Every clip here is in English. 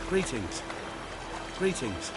Greetings. Greetings.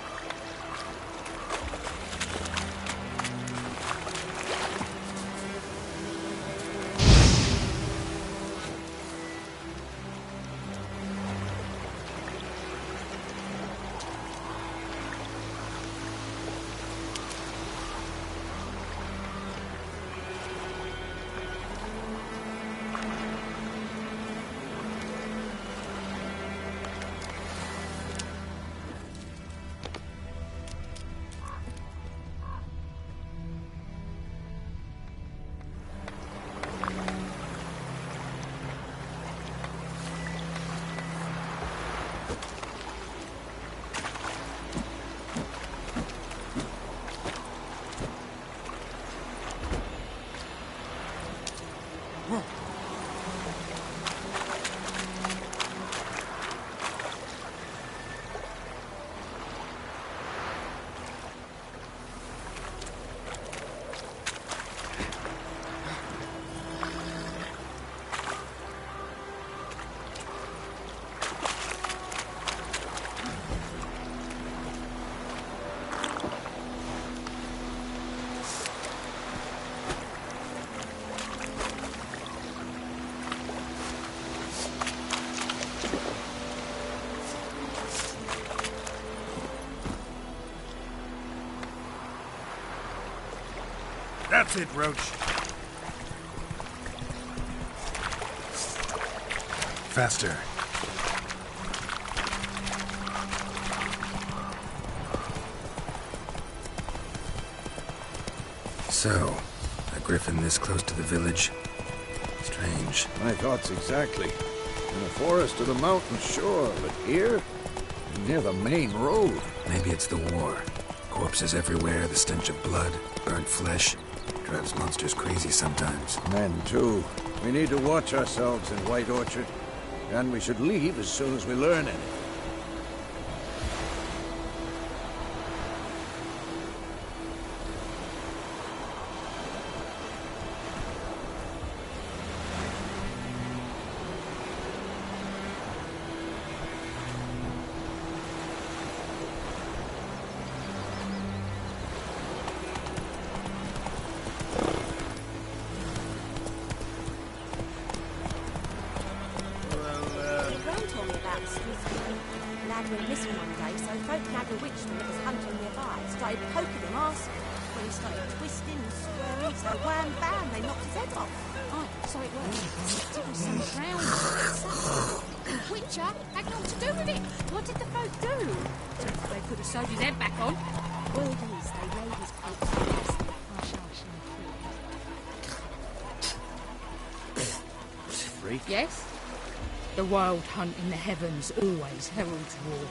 That's it, Roach. Faster. So, a griffin this close to the village? Strange. My thoughts exactly. In the forest or the mountains, sure, but here? Near the main road. Maybe it's the war. Corpses everywhere, the stench of blood, burnt flesh. Drives monsters crazy sometimes. Men, too. We need to watch ourselves in White Orchard. And we should leave as soon as we learn anything. Went missing one day, so folk nagged a witchman that was hunting nearby. Started poking him, asking. When he started twisting and squirming, so wham bam, they knocked his head off. Oh, so it was. It was some drowned. Witcher had naught to do with it. What did the folk do? They could have sewed his head back on. Word is, they laid his corpse to rest. Freak? Yes? The wild hunt in the heavens always heralds war.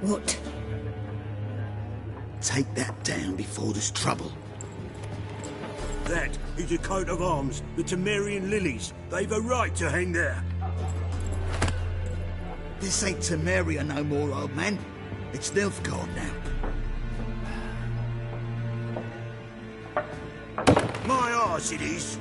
What? Take that down before there's trouble. That is a coat of arms, the Temerian lilies. They've a right to hang there. This ain't Temeria no more, old man. It's Nilfgaard now. My arse it is.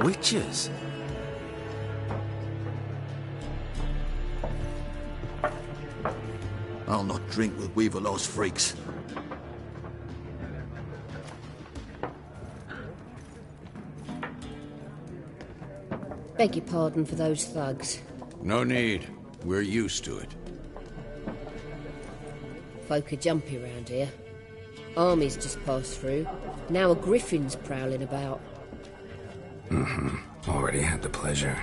Witches? I'll not drink with Weaverlaw's freaks. Beg your pardon for those thugs. No need. We're used to it. Folk are jumpy around here. Armies just passed through. Now a griffin's prowling about. Already had the pleasure.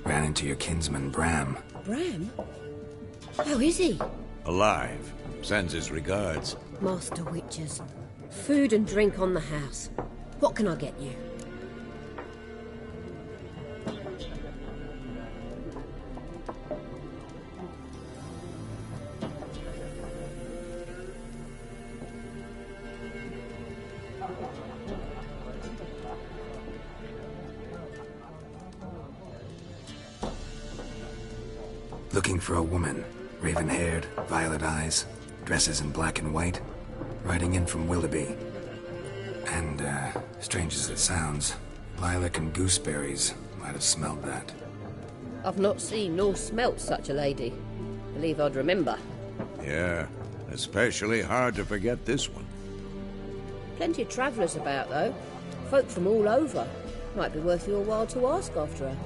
Ran into your kinsman, Bram. Bram? How is he? Alive. Sends his regards. Master Witchers. Food and drink on the house. What can I get you? Looking for a woman. Raven-haired, violet eyes, dresses in black and white. Riding in from Willoughby. And, strange as it sounds, lilac and gooseberries might have smelled that. I've not seen nor smelt such a lady. Believe I'd remember. Yeah, especially hard to forget this one. Plenty of travellers about, though. Folk from all over. Might be worth your while to ask after her.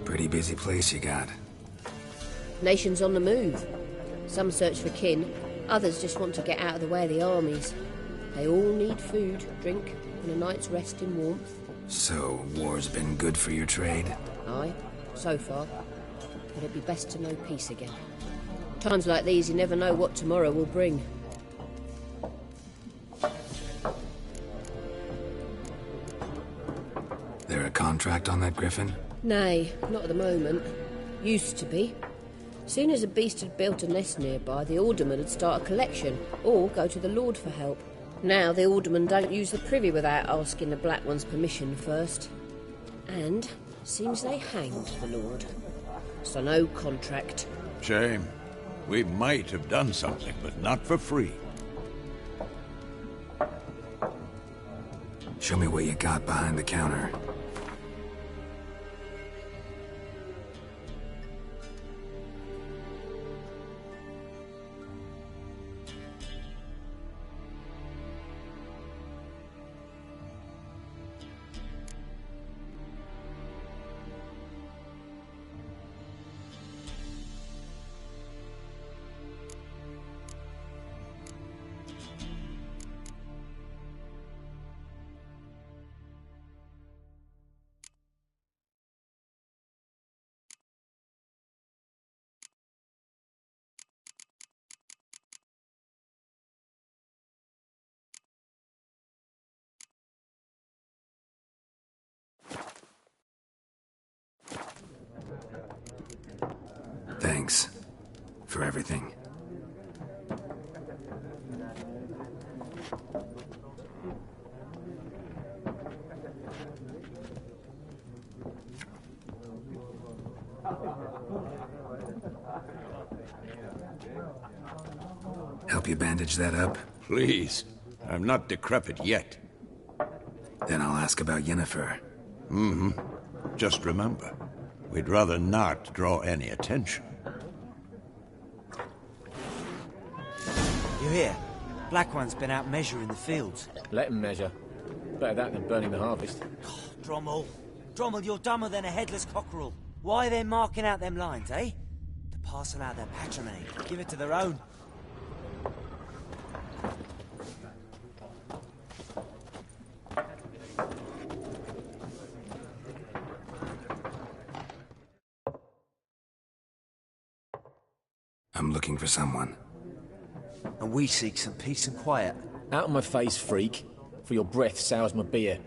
Pretty busy place you got. Nations on the move. Some search for kin, others just want to get out of the way of the armies. They all need food, drink, and a night's rest in warmth. So, war's been good for your trade? Aye, so far. But it'd be best to know peace again. Times like these, you never know what tomorrow will bring. There a contract on that griffin? Nay, not at the moment. Used to be. Soon as a beast had built a nest nearby, the alderman would start a collection, or go to the Lord for help. Now the aldermen don't use the privy without asking the Black One's permission first. And seems they hanged the Lord. So no contract. Shame. We might have done something, but not for free. Show me what you got behind the counter. Thanks for everything. Help you bandage that up? Please. I'm not decrepit yet. Then I'll ask about Yennefer. Just remember, we'd rather not draw any attention. You hear? Black One's been out measuring the fields. Let him measure. Better that than burning the harvest. Drommel. Drommel, you're dumber than a headless cockerel. Why are they marking out them lines, eh? To parcel out their patrimony. Give it to their own. I'm looking for someone. And we seek some peace and quiet. Out of my face, freak. For your breath sours my beer.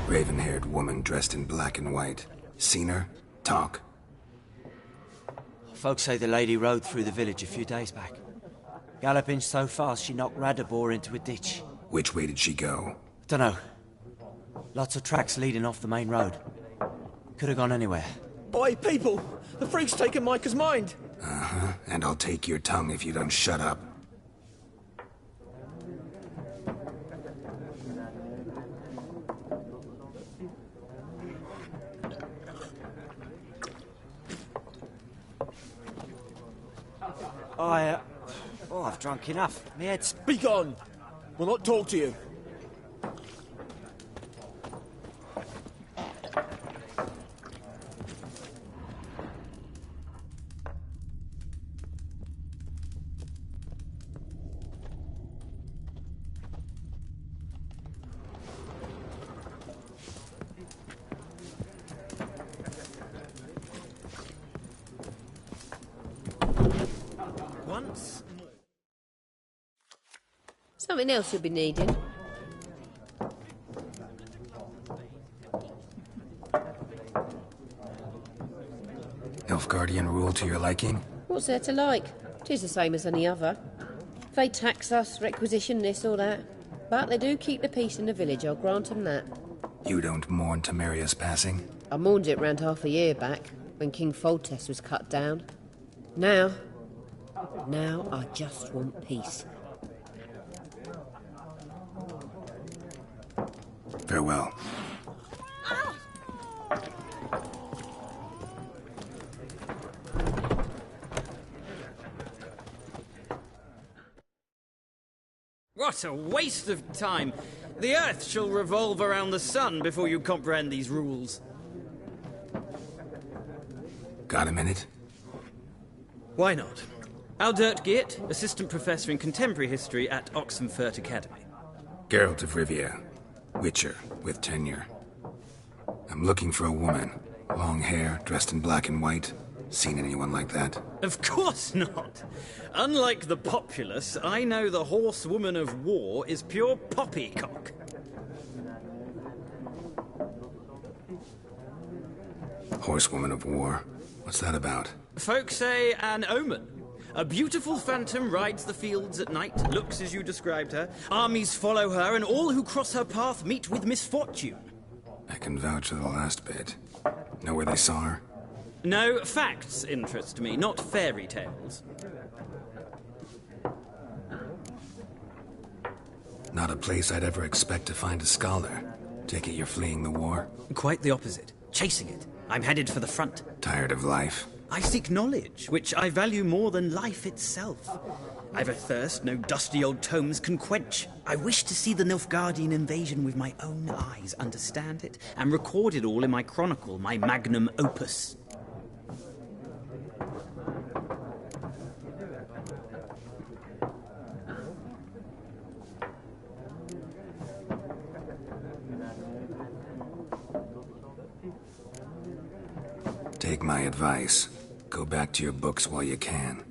Raven-haired woman dressed in black and white. Seen her? Talk. Folks say the lady rode through the village a few days back. Galloping so fast she knocked Radabor into a ditch. Which way did she go? Dunno. Lots of tracks leading off the main road. Could have gone anywhere. Oi, people! The freak's taken Micah's mind! Uh-huh, and I'll take your tongue if you don't shut up. I've drunk enough. My head's... Be gone! We'll not talk to you. Once... Something else you'll be needing. Nilfgaardian rule to your liking? What's there to like? 'Tis the same as any other. They tax us, requisition this or that. But they do keep the peace in the village, I'll grant 'em that. You don't mourn Temeria's passing? I mourned it round half a year back, when King Foltest was cut down. Now I just want peace. Farewell. What a waste of time! The Earth shall revolve around the sun before you comprehend these rules. Got a minute? Why not? Aldert Geert, Assistant Professor in Contemporary History at Oxenfurt Academy. Geralt of Rivia. Witcher, with tenure. I'm looking for a woman. Long hair, dressed in black and white. Seen anyone like that? Of course not! Unlike the populace, I know the horsewoman of war is pure poppycock. Horsewoman of war? What's that about? Folk say an omen. A beautiful phantom rides the fields at night, looks as you described her. Armies follow her, and all who cross her path meet with misfortune. I can vouch for the last bit. Know where they saw her? No, facts interest me, not fairy tales. Not a place I'd ever expect to find a scholar. Take it you're fleeing the war? Quite the opposite. Chasing it. I'm headed for the front. Tired of life? I seek knowledge, which I value more than life itself. I've a thirst no dusty old tomes can quench. I wish to see the Nilfgaardian invasion with my own eyes, understand it, and record it all in my chronicle, my magnum opus. Take my advice. Go back to your books while you can.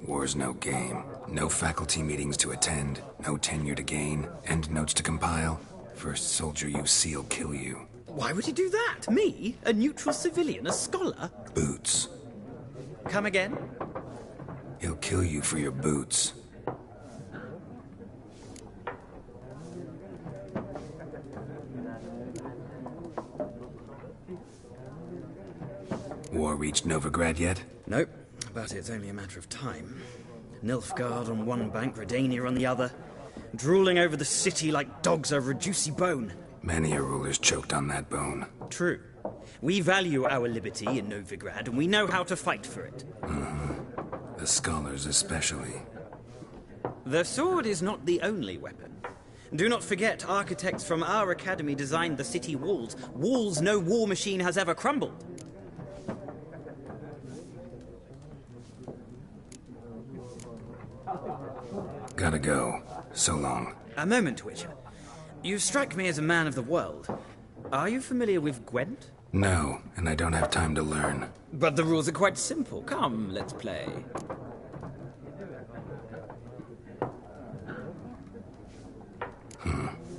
War's no game. No faculty meetings to attend. No tenure to gain. End notes to compile. First soldier you see'll kill you. Why would he do that? Me? A neutral civilian? A scholar? Boots. Come again? He'll kill you for your boots. War reached Novigrad yet? Nope, but it's only a matter of time. Nilfgaard on one bank, Redania on the other, drooling over the city like dogs over a juicy bone. Many a ruler's choked on that bone. True. We value our liberty in Novigrad, and we know how to fight for it. The scholars especially. The sword is not the only weapon. Do not forget, architects from our academy designed the city walls. Walls no war machine has ever crumbled. Gotta go. So long. A moment, Witcher. You strike me as a man of the world. Are you familiar with Gwent? No, and I don't have time to learn. But the rules are quite simple. Come, let's play.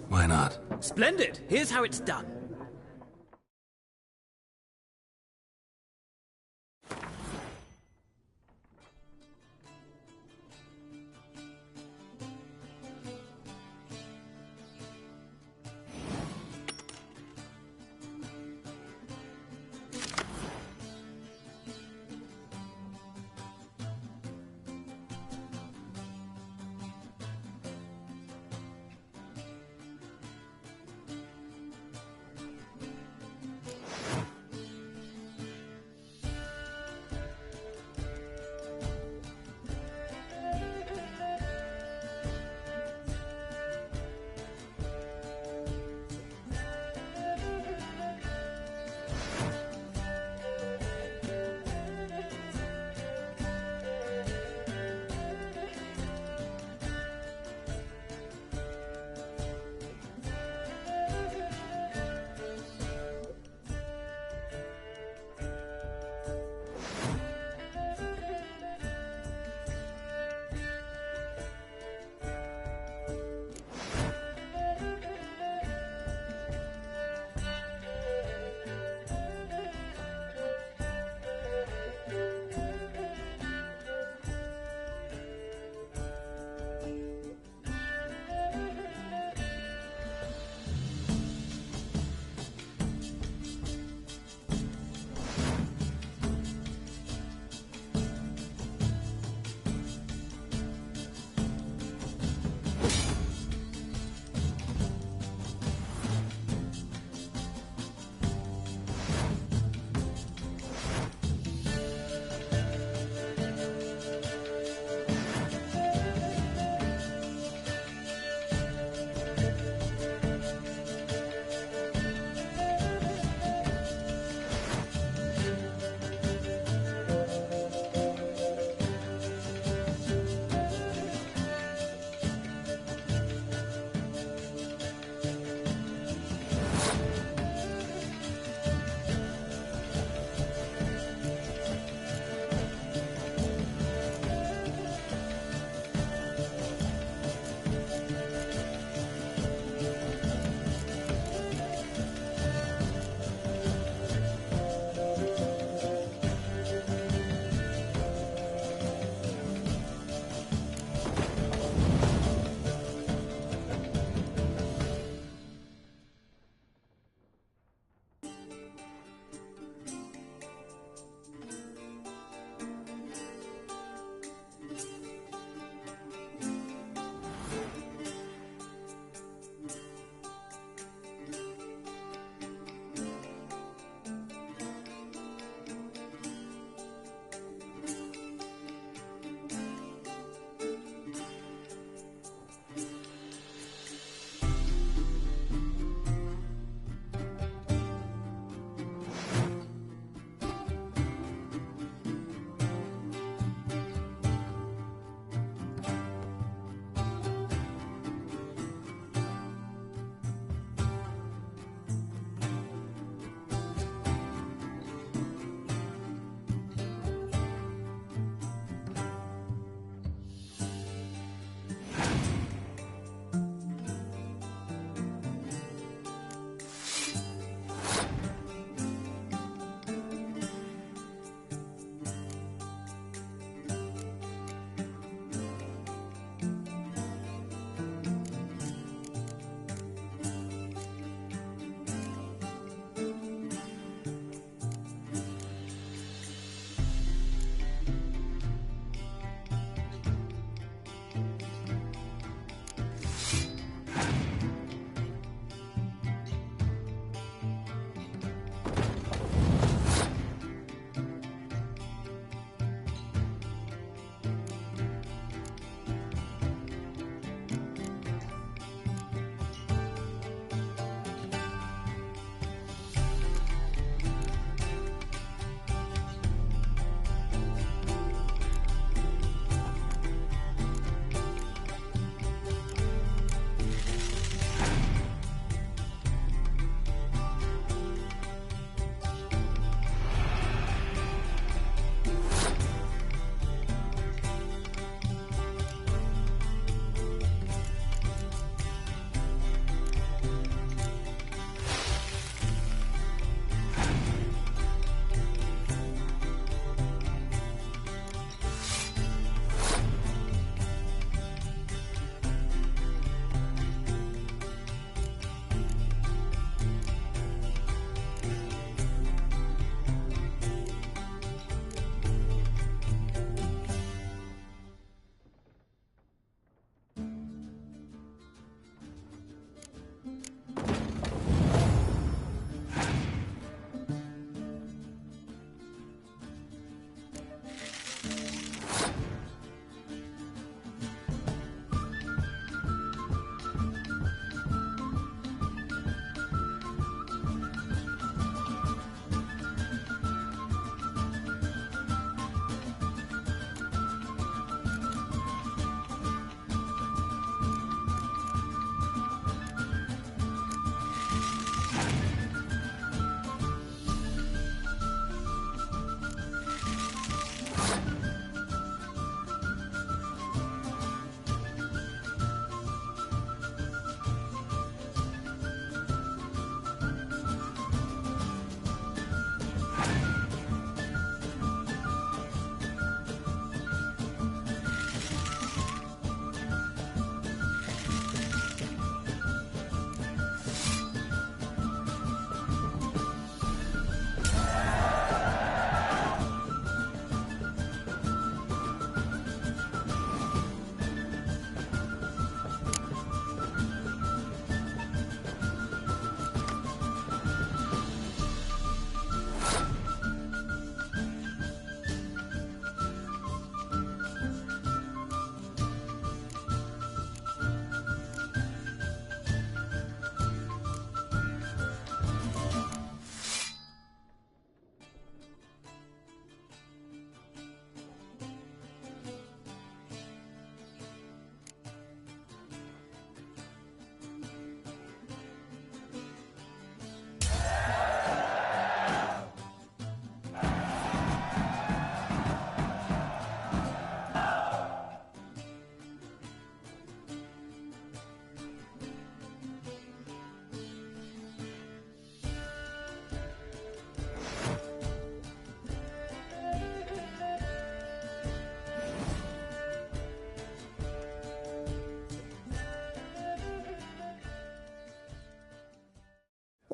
Why not? Splendid! Here's how it's done.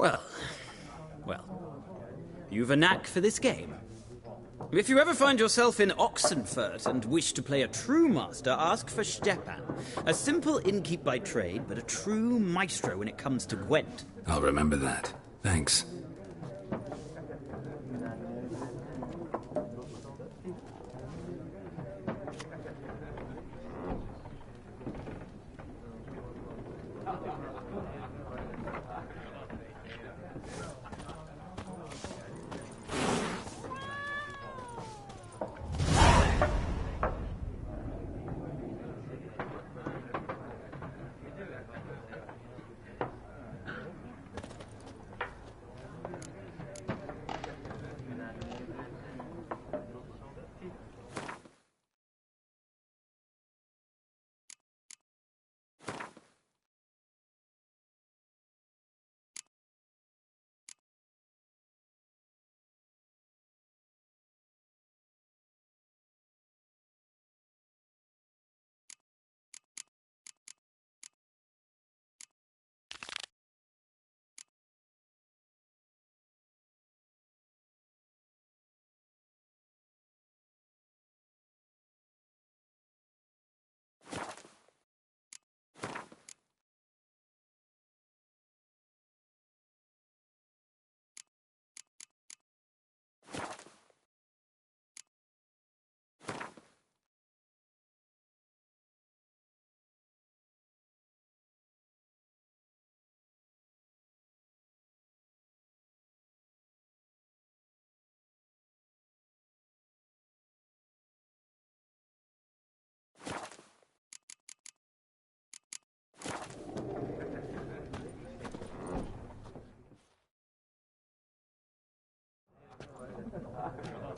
Well, you've a knack for this game. If you ever find yourself in Oxenfurt and wish to play a true master, ask for Stepan. A simple innkeep by trade, but a true maestro when it comes to Gwent. I'll remember that. Thanks.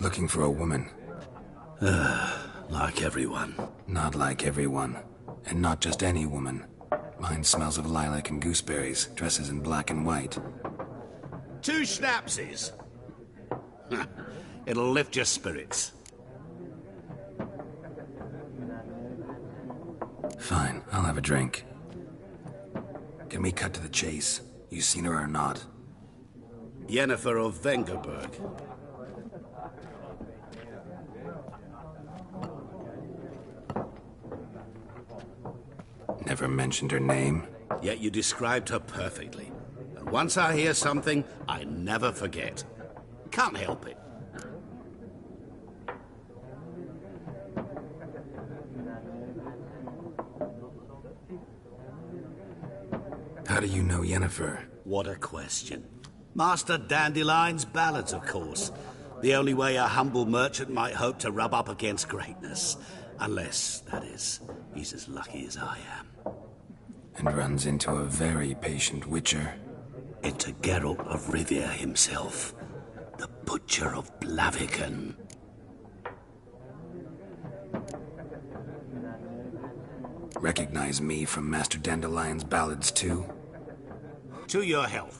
Looking for a woman. Like everyone. Not like everyone. And not just any woman. Mine smells of lilac and gooseberries, dresses in black and white. 2 schnapsies. It'll lift your spirits. Fine, I'll have a drink. Can we cut to the chase? You seen her or not? Yennefer of Vengerberg. Never mentioned her name. Yet you described her perfectly. And once I hear something, I never forget. Can't help it. How do you know Yennefer? What a question. Master Dandelion's ballads, of course. The only way a humble merchant might hope to rub up against greatness. Unless, that is, he's as lucky as I am. And runs into a very patient witcher. It's a Geralt of Rivia himself. The Butcher of Blaviken. Recognize me from Master Dandelion's ballads too? To your health.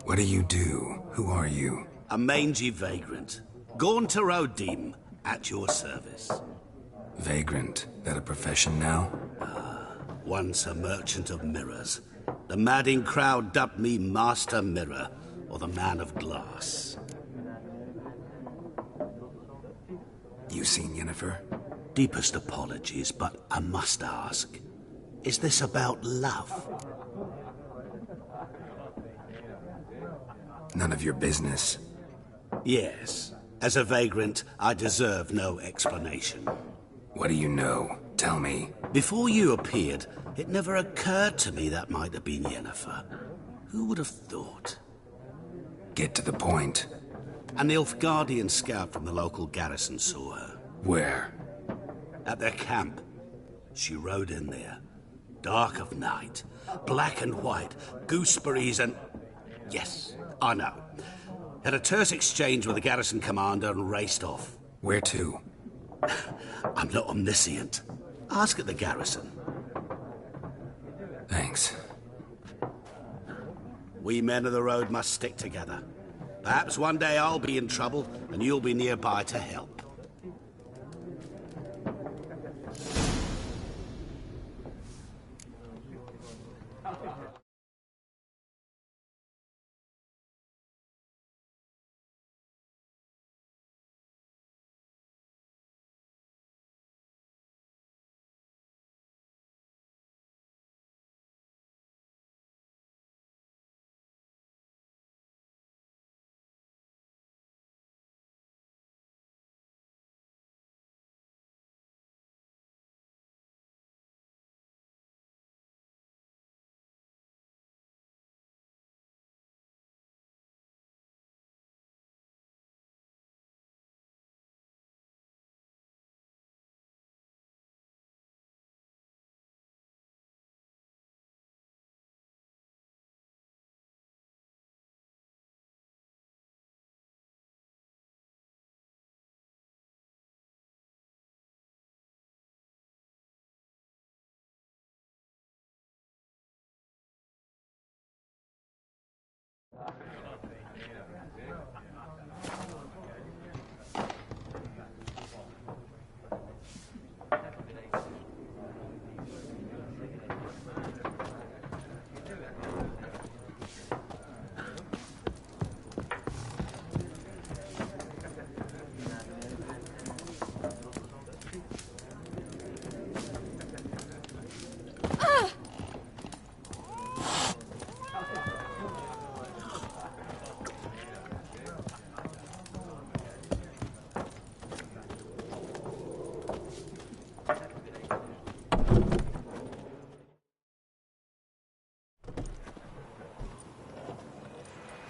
What do you do? Who are you? A mangy vagrant. Gaunter Odim, at your service. Vagrant? That a profession now? Once a merchant of mirrors. The madding crowd dubbed me Master Mirror, or the Man of Glass. You seen Yennefer? Deepest apologies, but I must ask. Is this about love? None of your business. Yes. As a vagrant, I deserve no explanation. What do you know? Tell me. Before you appeared, it never occurred to me that might have been Yennefer. Who would have thought? Get to the point. An Nilfgaardian scout from the local garrison saw her. Where? At their camp. She rode in there. Dark of night. Black and white. Gooseberries and... Yes, I know. Had a terse exchange with the garrison commander and raced off. Where to? I'm not omniscient. Ask at the garrison. Thanks. We men of the road must stick together. Perhaps one day I'll be in trouble and you'll be nearby to help.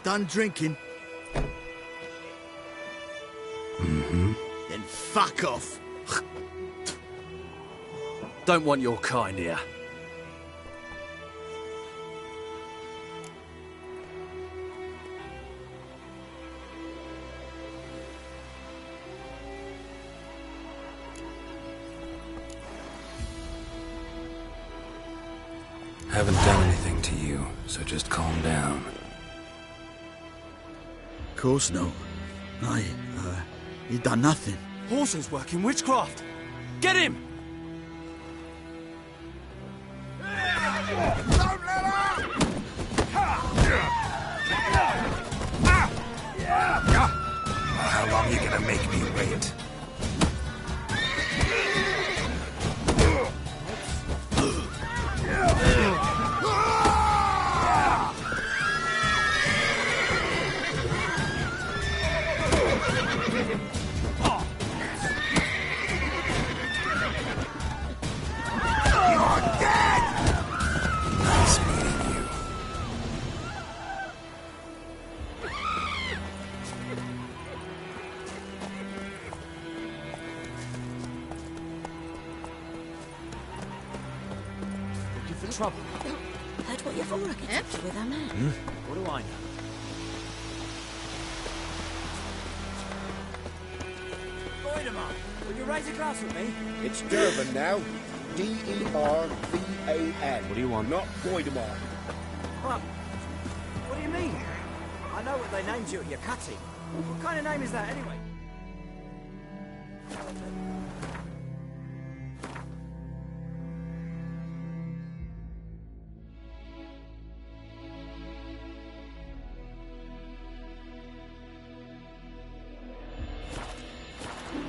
done drinking? Mm-hmm. Then fuck off. Don't want your kind here. Haven't done anything to you, so just calm down. Of course not. You done nothing. Horses working witchcraft. Get him! How long you gonna make me wait? Nice meeting you. Looking for trouble. Heard what your father gets up to with her man. What do I know? Voidemar, will you raise a glass with me? It's Durban now. D-E-R-V-A-N. What do you want? Not Voidemar. What do you mean? I know what they named you at your cutting. What kind of name is that anyway?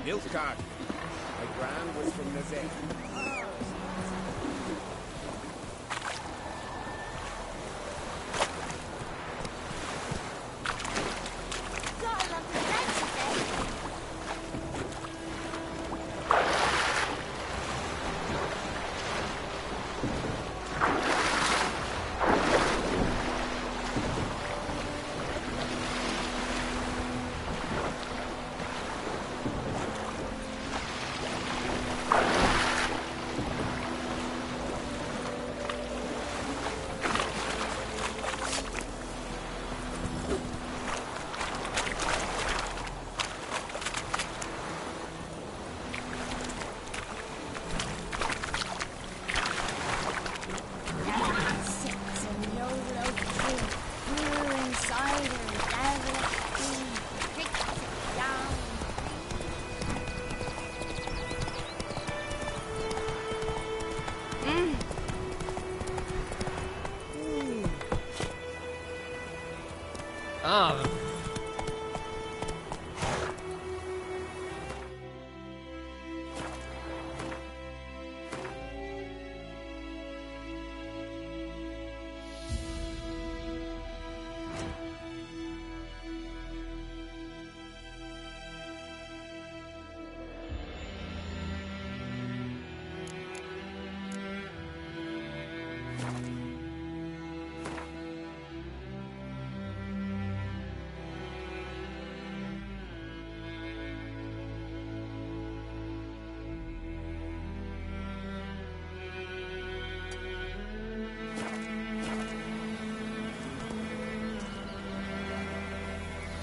Nilfgaard. My grand was from Nazet.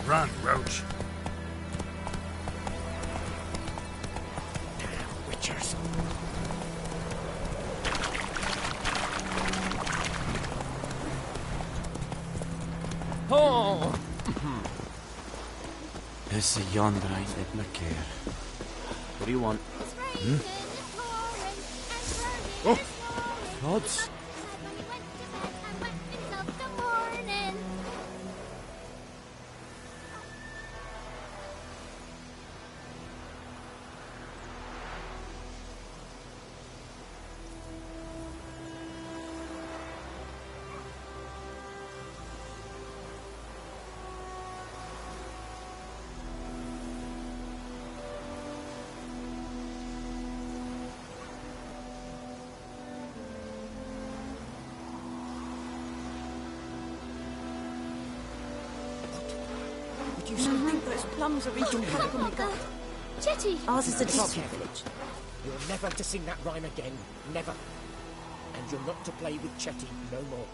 Run, Roach. Damn witchers. Oh! Esse yonder ain't it my care. What do you want? Oh! Rods? made you so good? Those plums are eating colour on me, God. Chetty! Ours is a Stop. district village. You're never to sing that rhyme again. Never. And you're not to play with Chetty no more.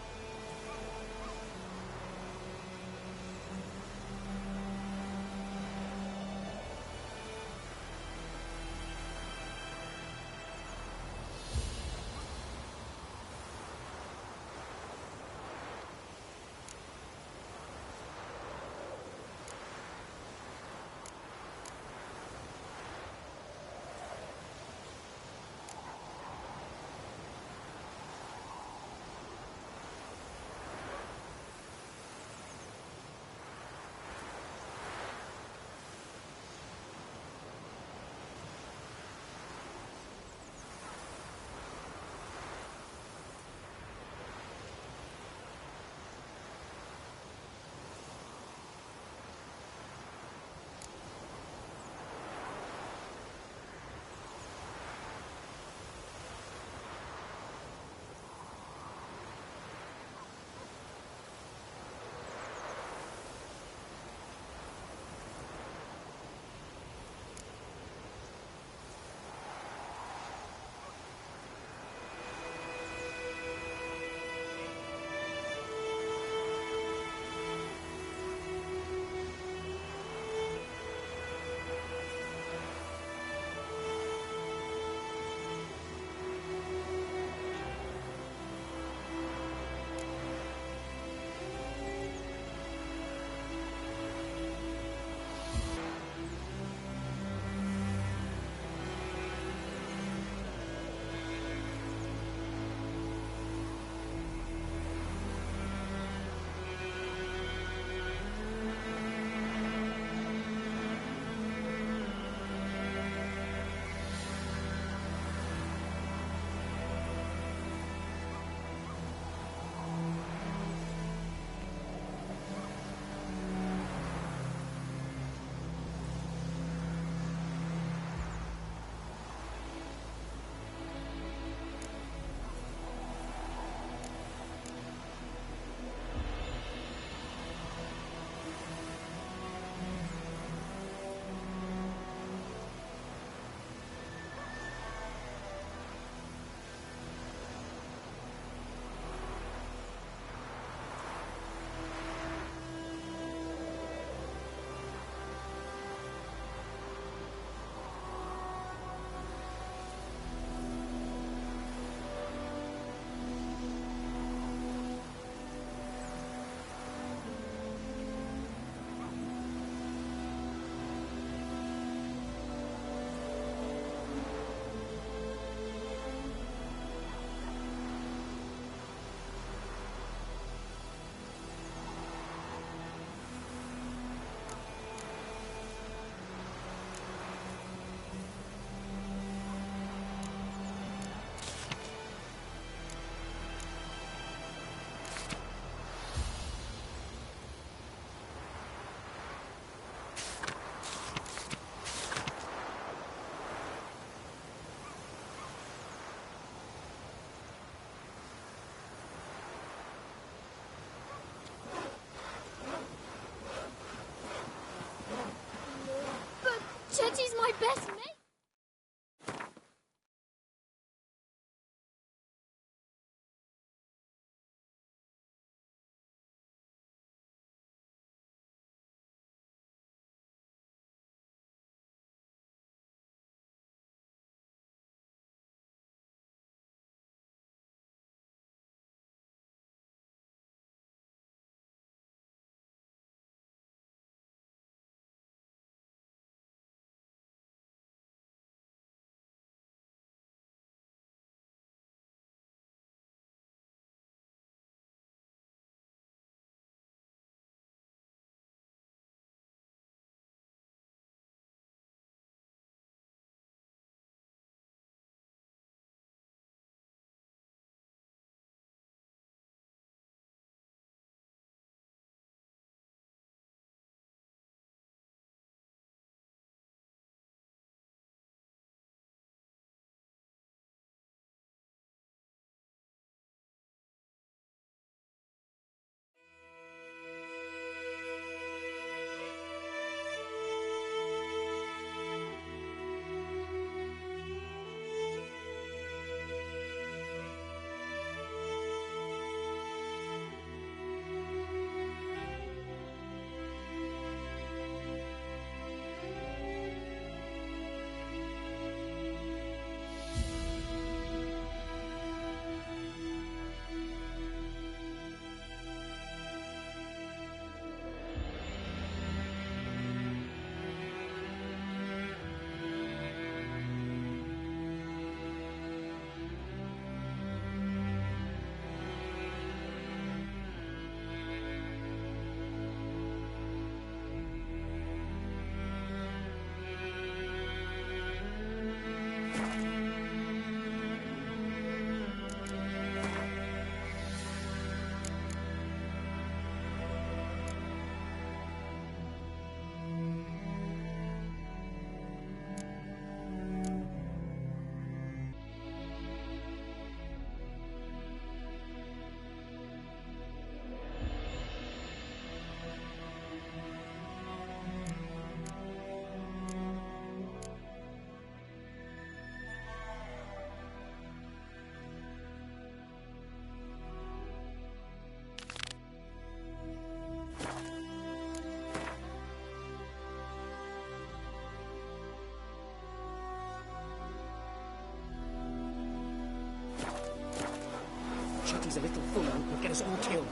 us all killed.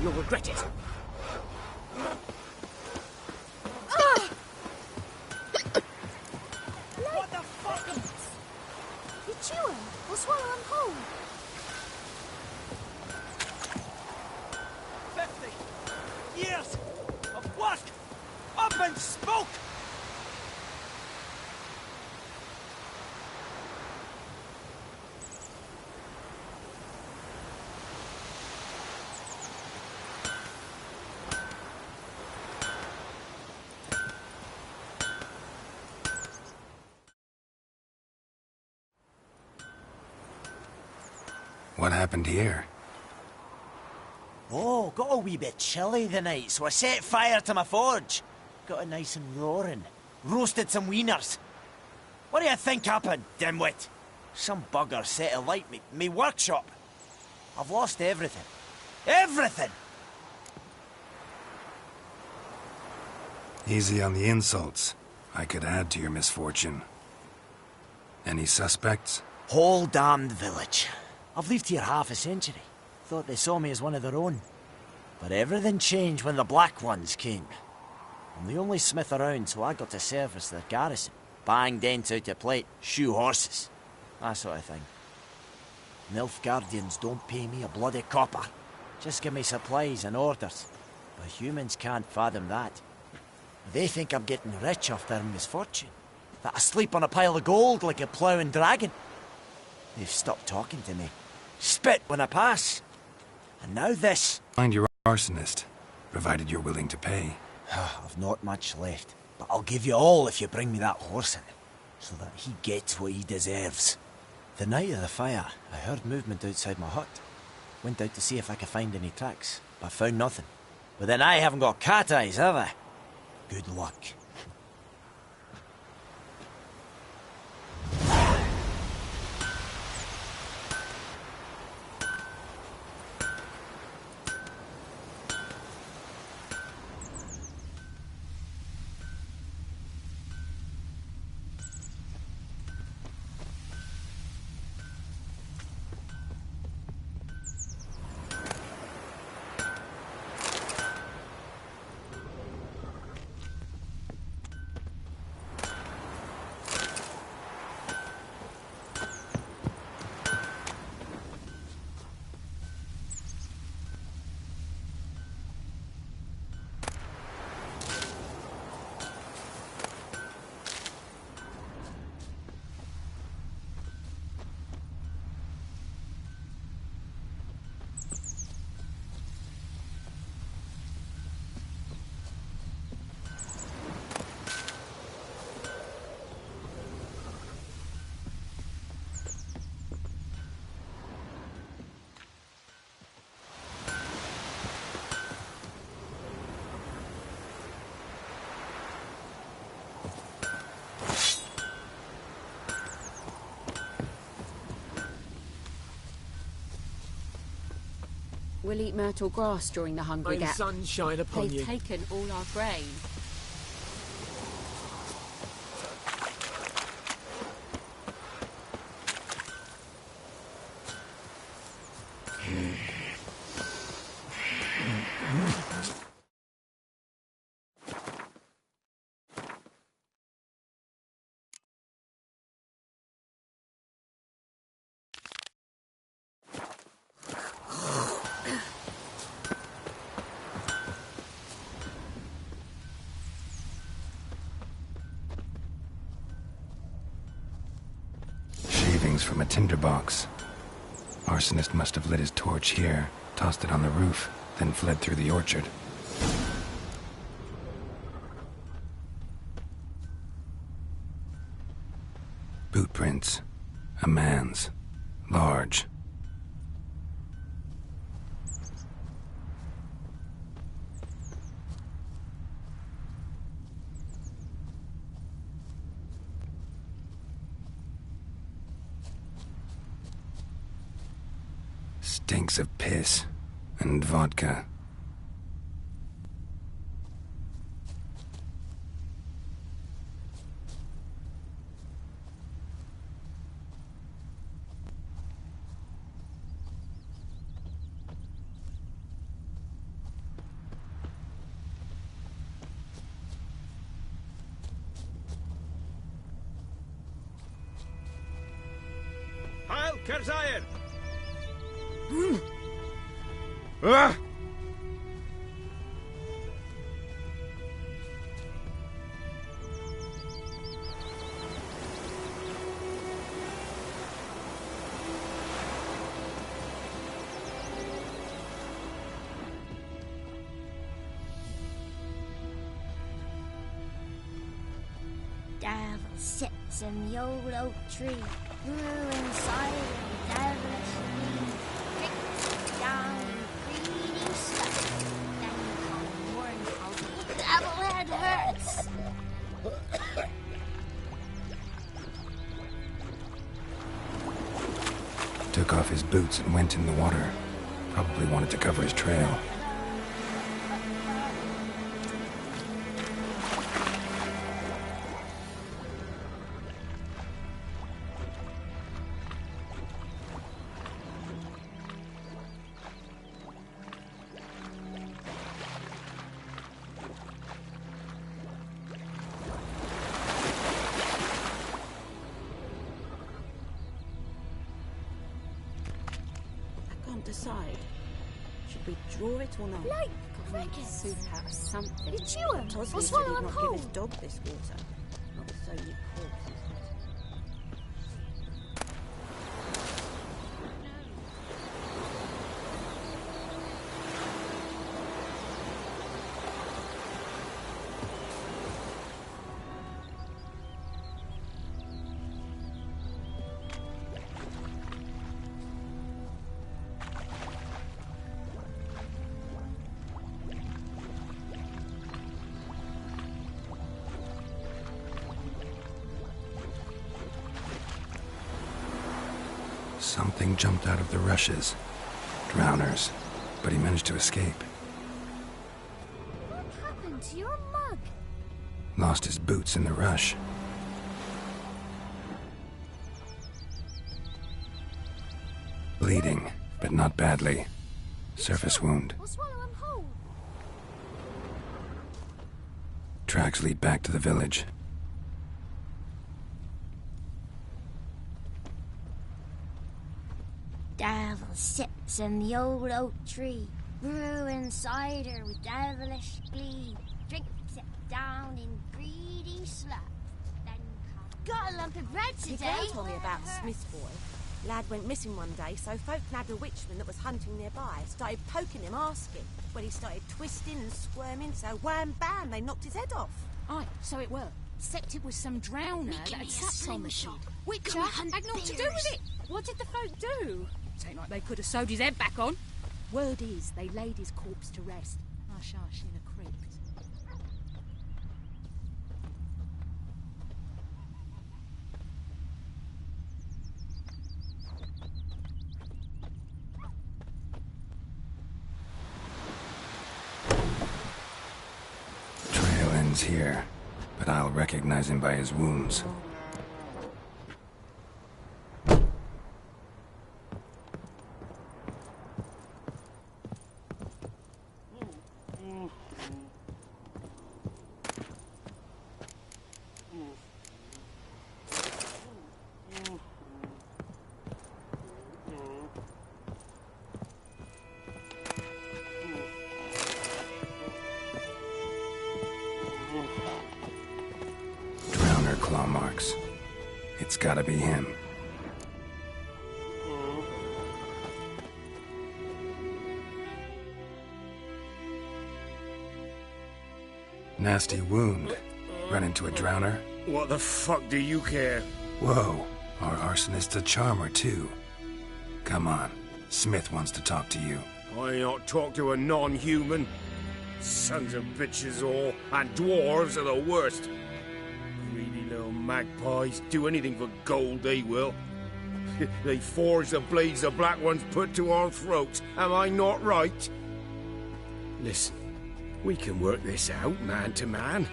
You'll regret it. What the fuck? You chew 'em or swallow 'em whole. 50 years of work up in smoke! What happened here? Oh, got a wee bit chilly the night, so I set fire to my forge. Got it nice and roaring. Roasted some wieners. What do you think happened, dimwit? Some bugger set alight me workshop. I've lost everything. Everything! Easy on the insults. I could add to your misfortune. Any suspects? Whole damned village. I've lived here half a century. Thought they saw me as one of their own. But everything changed when the Black Ones came. I'm the only smith around, so I got to service their garrison. Bang dents out of plate, shoe horses. That sort of thing. Nilfgaardians don't pay me a bloody copper. Just give me supplies and orders. But humans can't fathom that. They think I'm getting rich off their misfortune. That I sleep on a pile of gold like a ploughing dragon. They've stopped talking to me. Spit when I pass. And now this. Find your arsonist, provided you're willing to pay. I've not much left, but I'll give you all if you bring me that horse in, so that he gets what he deserves. The night of the fire, I heard movement outside my hut. Went out to see if I could find any tracks, but found nothing. But then I haven't got cat eyes, have I? Good luck. We'll eat myrtle grass during the hungry May gap. sunshine upon They've you. taken all our grain. Shavings from a tinderbox. Arsonist must have lit his torch here, tossed it on the roof, then fled through the orchard. Boot prints. A man's. Large. Stinks of piss and vodka. Heil Kerzayer! Devil sits in the old oak tree, grew inside the devilish leaf, drinks it down in greedy stuff. Then come warns how the devil head hurts. Took off his boots and went in the water. Probably wanted to cover his trail. Decide. Should we draw it or not? Like Make crickets. soup out of something. You chew 'em, or Tosley said swallow he'd 'em not whole. give his dog this water. Not with so many corpses. Something jumped out of the rushes. Drowners. But he managed to escape. What happened to your mug? Lost his boots in the rush. Bleeding, but not badly. Surface wound. Or swallow 'em whole. Tracks lead back to the village. Devil sits in the old oak tree, brewing cider with devilish glee, drinks it down in greedy sloth. Then got a lump of bread Your today. girl told me about Smith's boy. Lad went missing one day, so folk nabbed a witchman that was hunting nearby. Started poking him, asking. When he started twisting and squirming, so wham bam, they knocked his head off. Aye, so it were. Except it was some drowner that Making had me a sat on the slingshot. shot. Witcher Come hunt had naught to do bears. with it. What did the folk do? Ain't like they could have sewed his head back on. Word is, they laid his corpse to rest. Hush, hush, in a crypt. One's here, but I'll recognize him by his wounds. Claw marks. It's gotta be him. Nasty wound. Run into a drowner? What the fuck do you care? Whoa, our arsonist's a charmer too. Come on, Smith wants to talk to you. I not talk to a non-human. Sons of bitches all, and dwarves are the worst. Greedy little magpies do anything for gold, they will. They forge the blades the Black Ones put to our throats. Am I not right? Listen, we can work this out, man to man.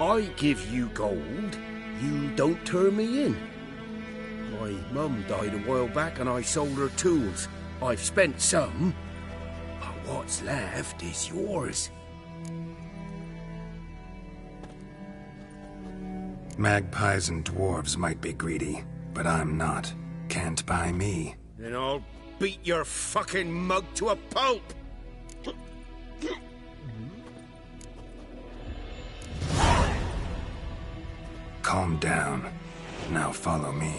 I give you gold, you don't turn me in. My mum died a while back and I sold her tools. I've spent some, but what's left is yours. Magpies and dwarves might be greedy, but I'm not. Can't buy me. Then I'll beat your fucking mug to a pulp! Calm down. Now follow me.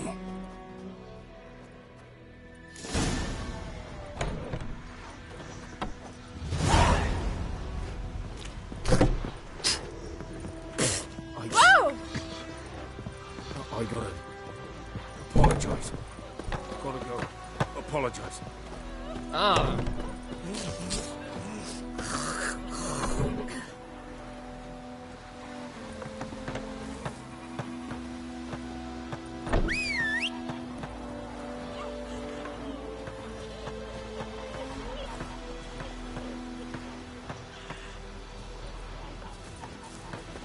I gotta apologize. Gotta go. Apologize. Ah.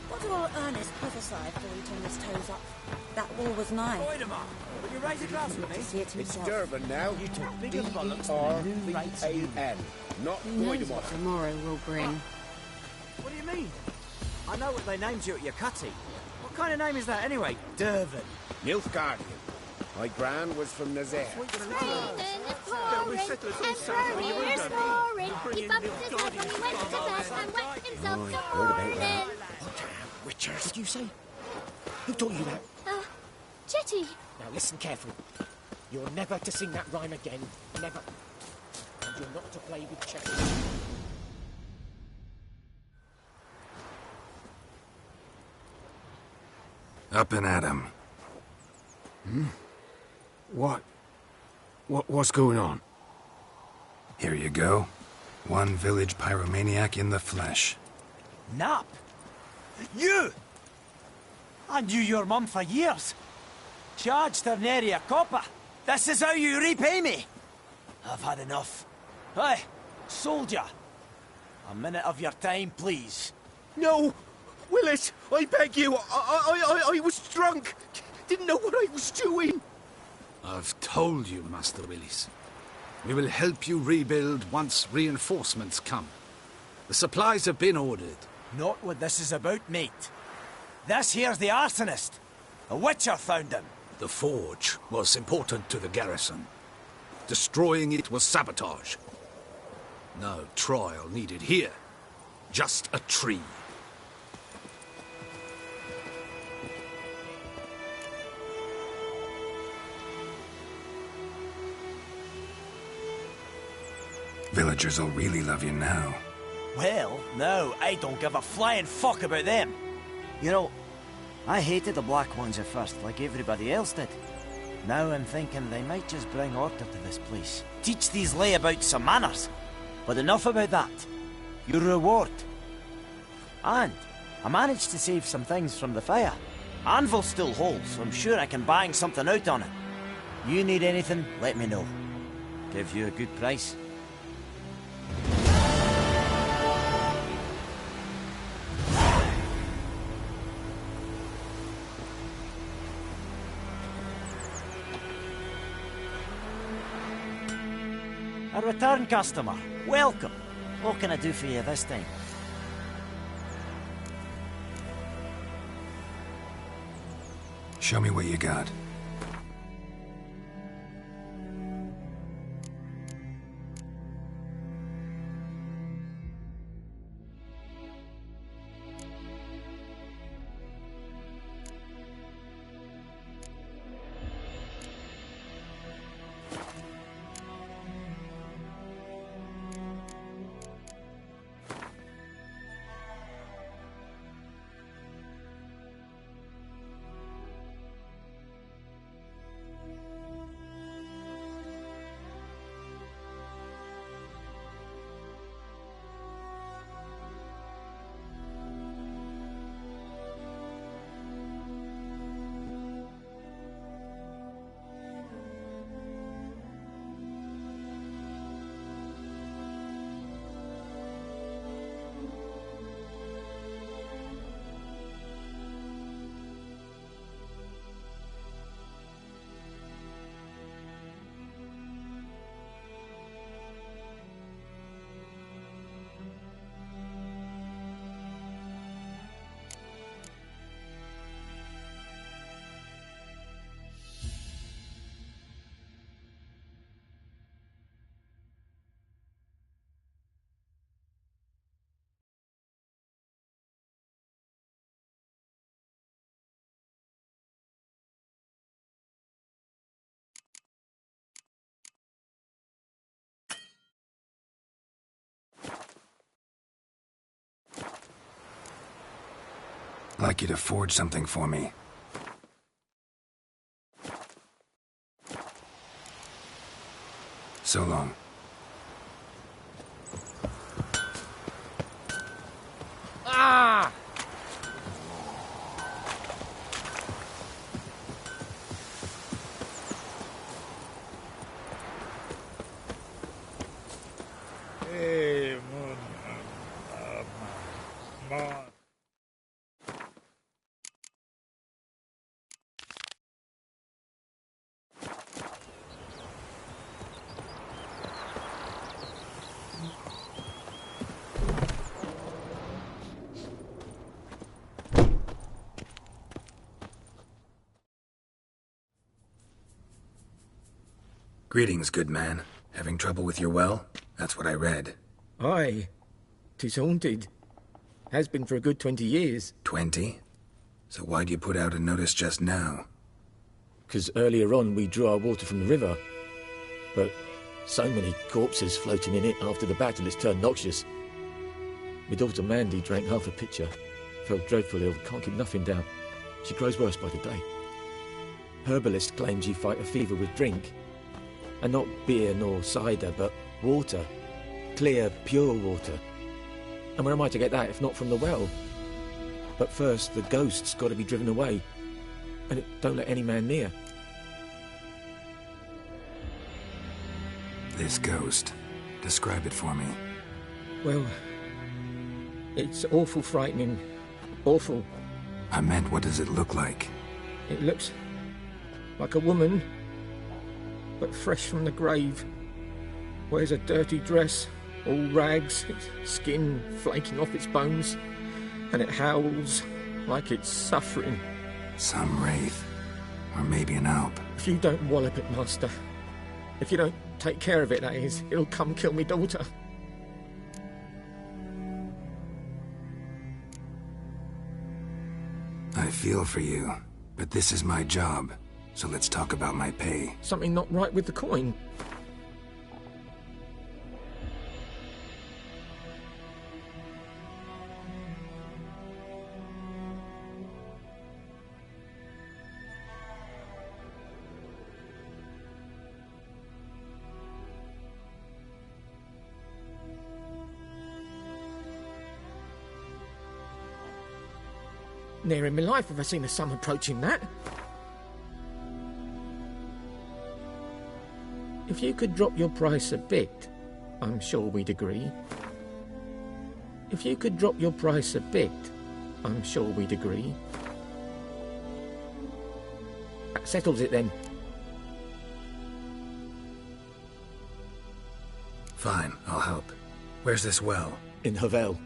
What will Ernest prophesy before he turned his toes up? That wall was nigh. Will you raise a glass with me? To see it It's himself. Durban now. You took bigger bollocks than the new rates you. D-R-V-A-N. Not Who knows Voidemort. what tomorrow will bring? What do you mean? I know what they named you at your cutty. What kind of name is that anyway? Durban. Nilfgaardian. My gran was from Nazaire. It's pouring, and pouring, it's pouring. He bumped his head when he went to bed and wet himself to morning. Witchers. Did you say? Who taught you that? Jetty. Now listen carefully. You're never to sing that rhyme again. Never. And you're not to play with Chetty. Up and at him. What's going on? Here you go. One village pyromaniac in the flesh. Nap? You! I knew your mum for years. Charged her nary a copper. This is how you repay me. I've had enough. Hey, soldier. A minute of your time, please. No! Willis, I beg you. I was drunk. Didn't know what I was doing. I've told you, Master Willis. We will help you rebuild once reinforcements come. The supplies have been ordered. Not what this is about, mate. This here's the arsonist. A witcher found him. The forge was important to the garrison. Destroying it was sabotage. No trial needed here. Just a tree. Villagers will really love you now. Well, no, I don't give a flying fuck about them. You know, I hated the Black Ones at first, like everybody else did. Now I'm thinking they might just bring order to this place. Teach these layabouts some manners. But enough about that. Your reward. And I managed to save some things from the fire. Anvil still holds, so I'm sure I can bang something out on it. You need anything, let me know. Give you a good price. A return customer. Welcome. What can I do for you this time? Show me what you got. I'd like you to forge something for me. So long. Ah! Hey, man. Greetings, good man. Having trouble with your well? That's what I read. Aye. 'Tis haunted. Has been for a good 20 years. 20? So why'd you put out a notice just now? 'Cause earlier on we drew our water from the river. But so many corpses floating in it after the battle, it's turned noxious. My daughter Mandy drank half a pitcher. Felt dreadful ill, can't keep nothing down. She grows worse by the day. Herbalist claims you fight a fever with drink. And not beer nor cider, but water. Clear, pure water. And where am I to get that if not from the well? But first, the ghost's got to be driven away. And it don't let any man near. This ghost. Describe it for me. Well, it's awful frightening. Awful. I meant, what does it look like? It looks like a woman, but fresh from the grave. Wears a dirty dress, all rags, its skin flaking off its bones, and it howls like it's suffering. Some wraith. Or maybe an alp. If you don't wallop it, Master, if you don't take care of it, that is, it'll come kill me daughter. I feel for you, but this is my job, so let's talk about my pay. Something not right with the coin. Ne'er in my life have I seen a sum approaching that. If you could drop your price a bit, I'm sure we'd agree. If you could drop your price a bit, I'm sure we'd agree. That settles it then. Fine, I'll help. Where's this well? In Havel,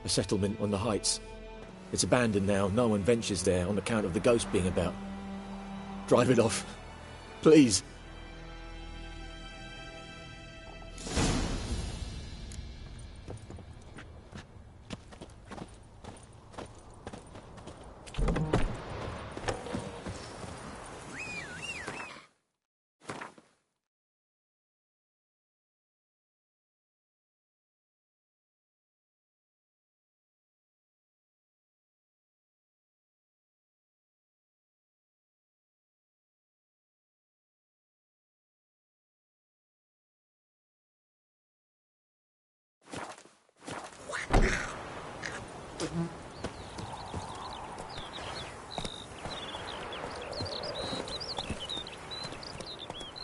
a settlement on the heights. It's abandoned now. No one ventures there on account of the ghost being about. Drive it off. Please.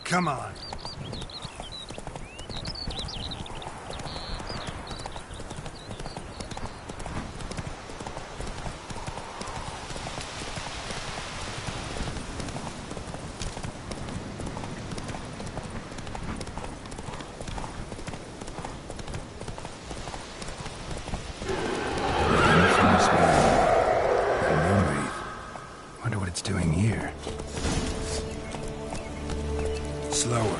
Come on. Wonder what it's doing here. Slower.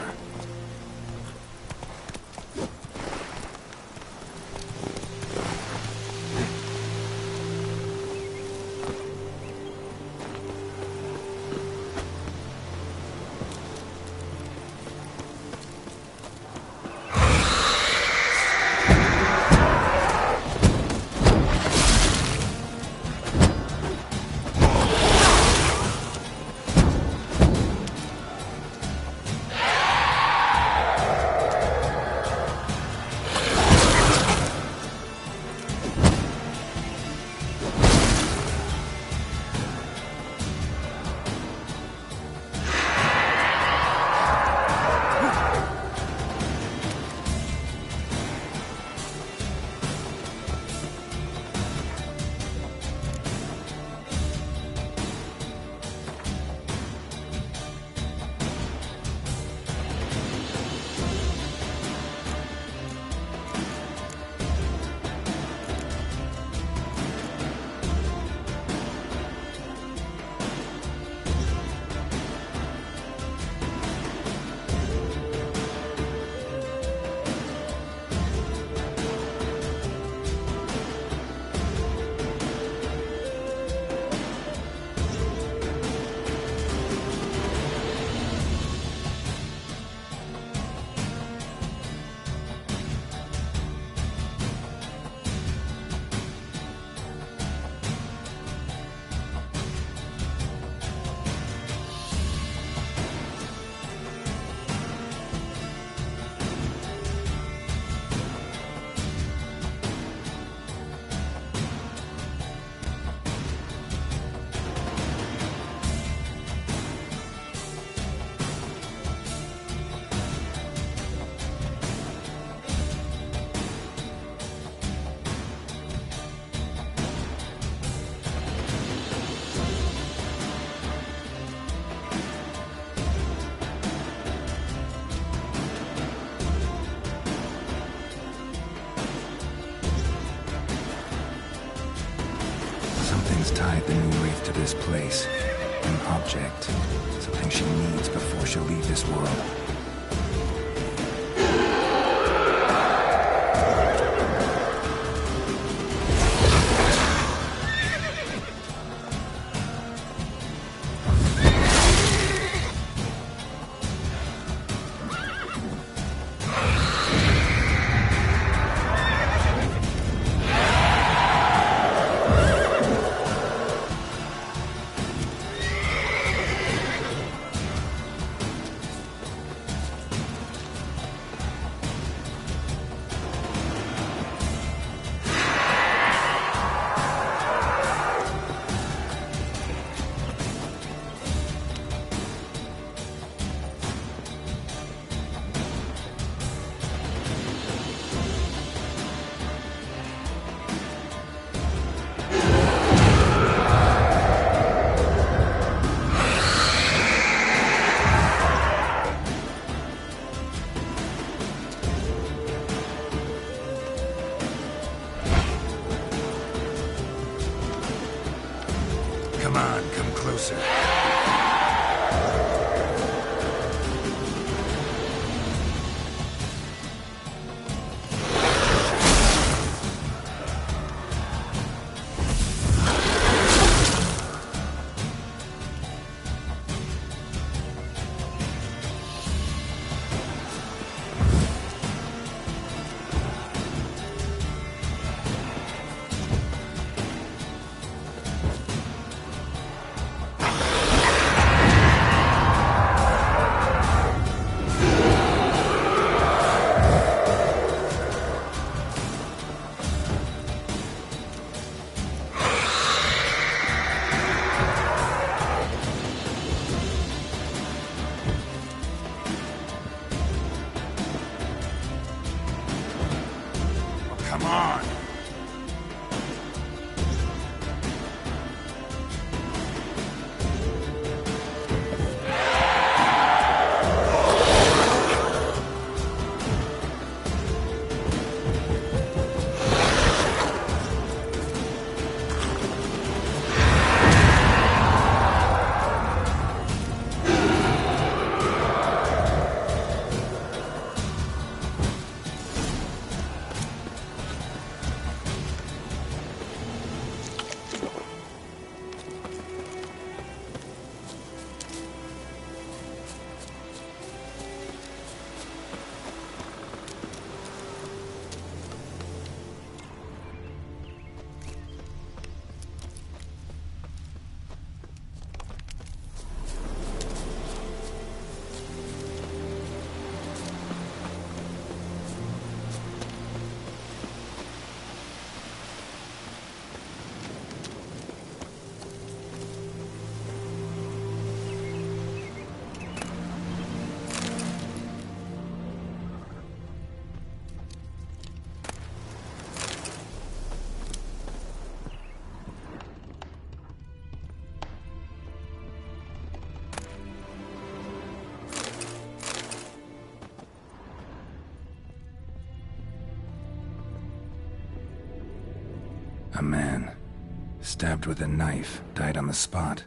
Tied the new wraith to this place. An object. Something she needs before she'll leave this world. Come on, come closer. Come on! A man, stabbed with a knife, died on the spot.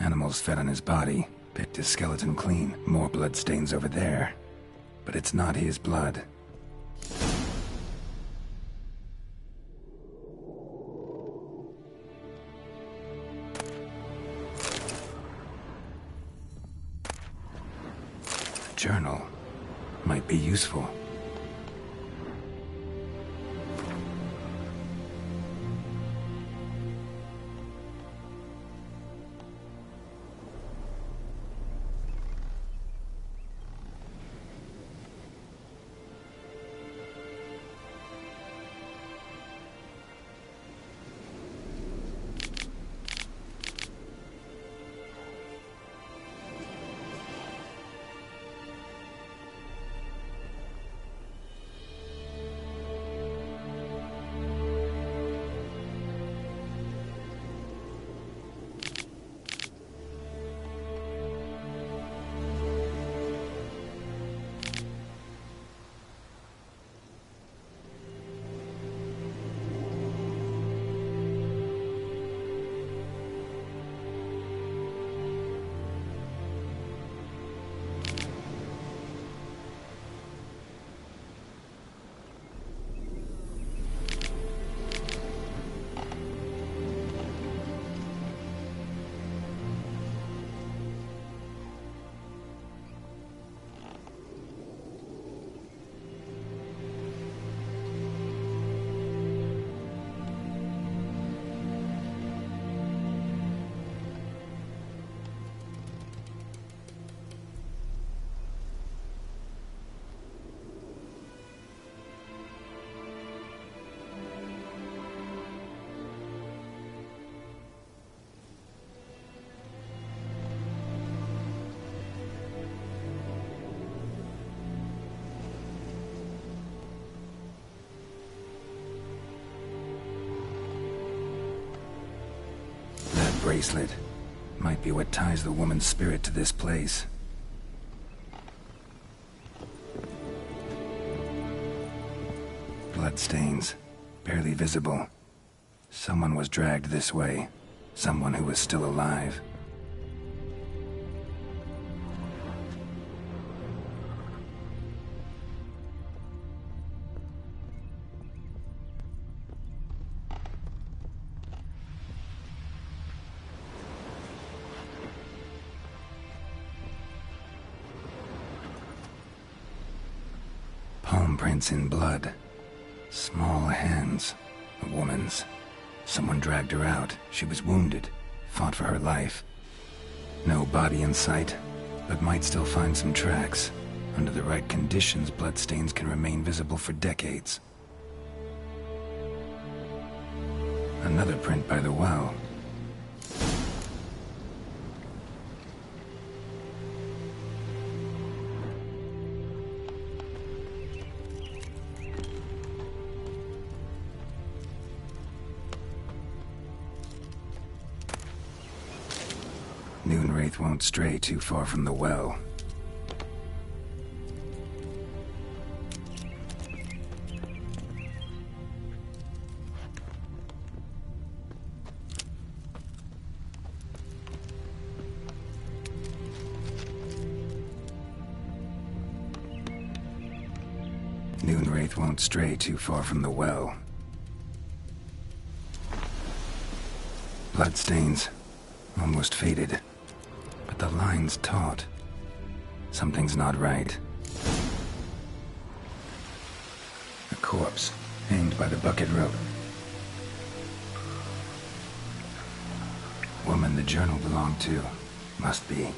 Animals fed on his body, picked his skeleton clean. More blood stains over there. But it's not his blood. A journal might be useful. Bracelet might be what ties the woman's spirit to this place. Bloodstains, barely visible. Someone was dragged this way. Someone who was still alive. Palm prints in blood. Small hands. A woman's. Someone dragged her out. She was wounded. Fought for her life. No body in sight, but might still find some tracks. Under the right conditions, bloodstains can remain visible for decades. Another print by the well. Moonwraith won't stray too far from the well. Moonwraith won't stray too far from the well. Bloodstains. Almost faded. But the line's taut. Something's not right. A corpse, hanged by the bucket rope. Woman the journal belonged to. Must be.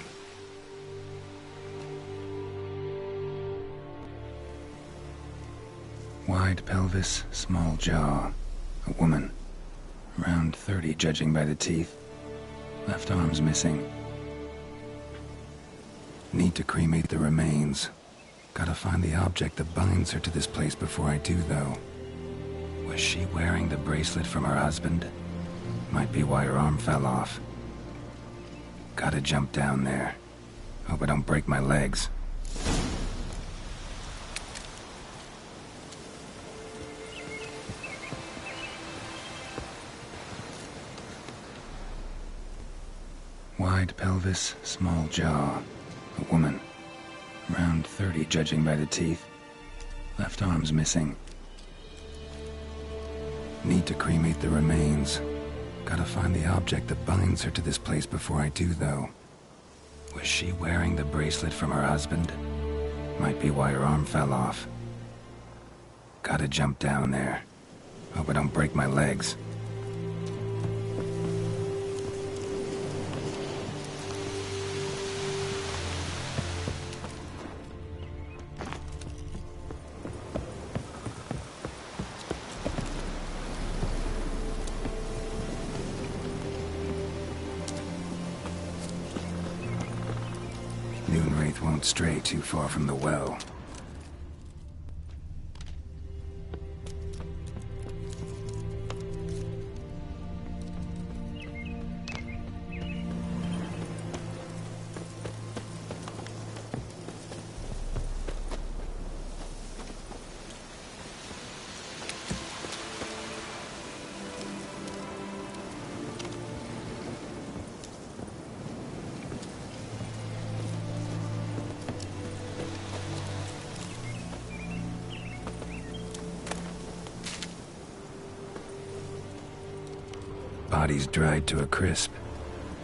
Wide pelvis, small jaw. A woman. Around 30, judging by the teeth. Left arm's missing. Need to cremate the remains. Gotta find the object that binds her to this place before I do, though. Was she wearing the bracelet from her husband? Might be why her arm fell off. Gotta jump down there. Hope I don't break my legs. Wide pelvis, small jaw. A woman. Around 30, judging by the teeth. Left arm's missing. Need to cremate the remains. Gotta find the object that binds her to this place before I do, though. Was she wearing the bracelet from her husband? Might be why her arm fell off. Gotta jump down there. Hope I don't break my legs. Moonwraith won't stray too far from the well. Bodies dried to a crisp.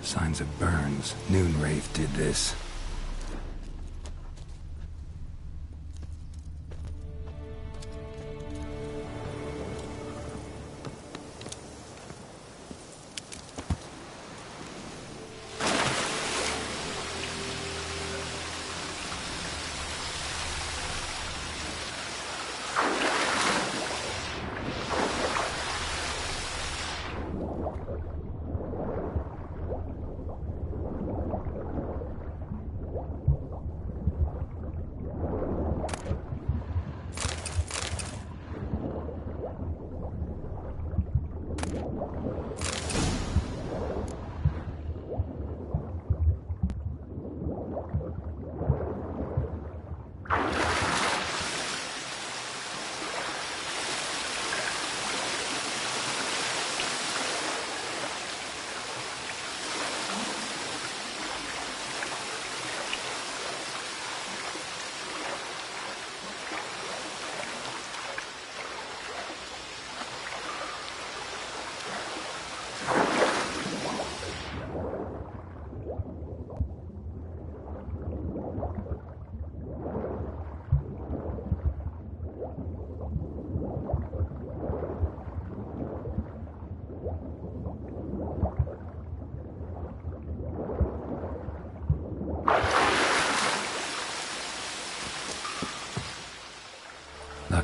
Signs of burns. Moonwraith did this.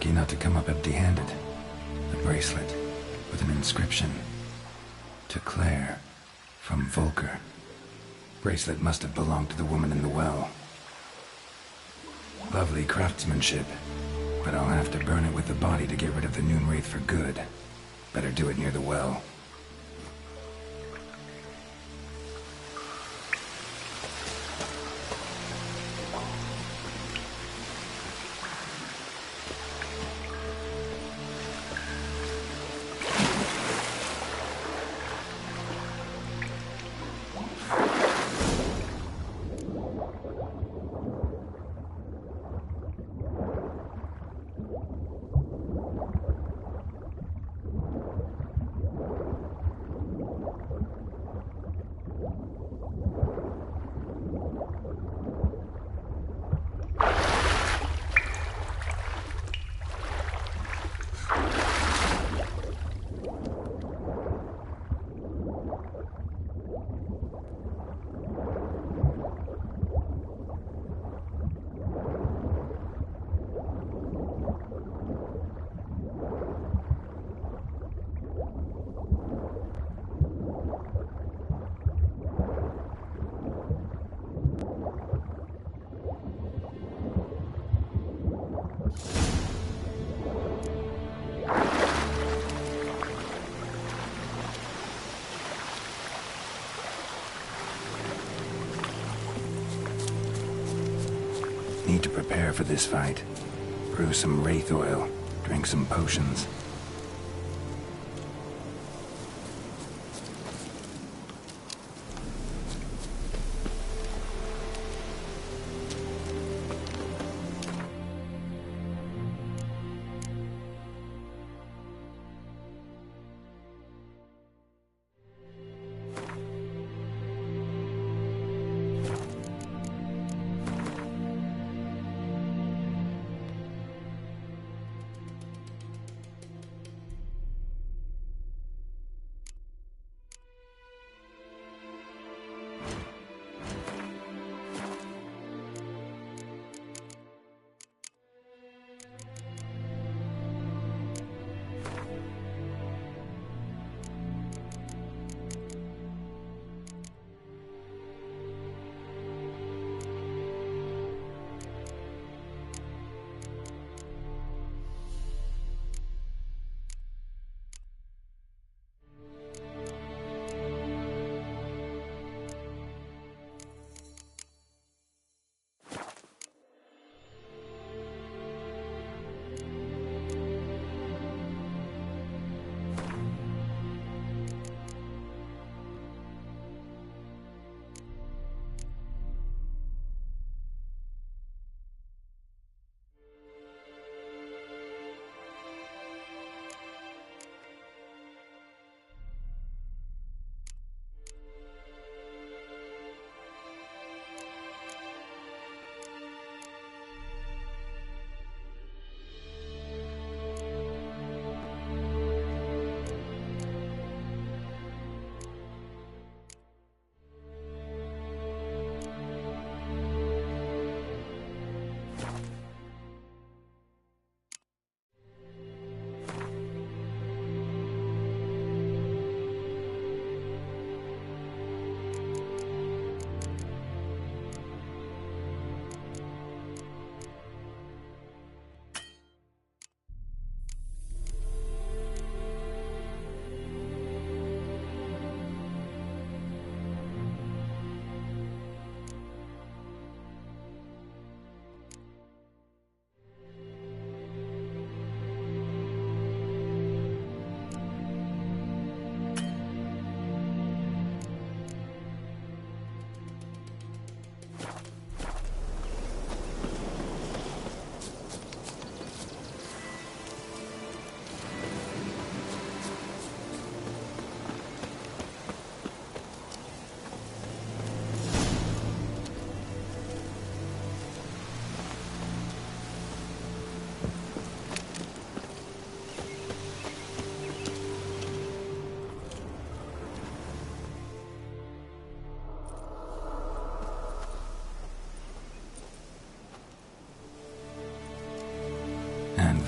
lucky not to come up empty-handed. A bracelet with an inscription. To Claire, from Volker. Bracelet must have belonged to the woman in the well. Lovely craftsmanship, but I'll have to burn it with the body to get rid of the Noon Wraith for good. Better do it near the well. Need to prepare for this fight. Brew some wraith oil, drink some potions.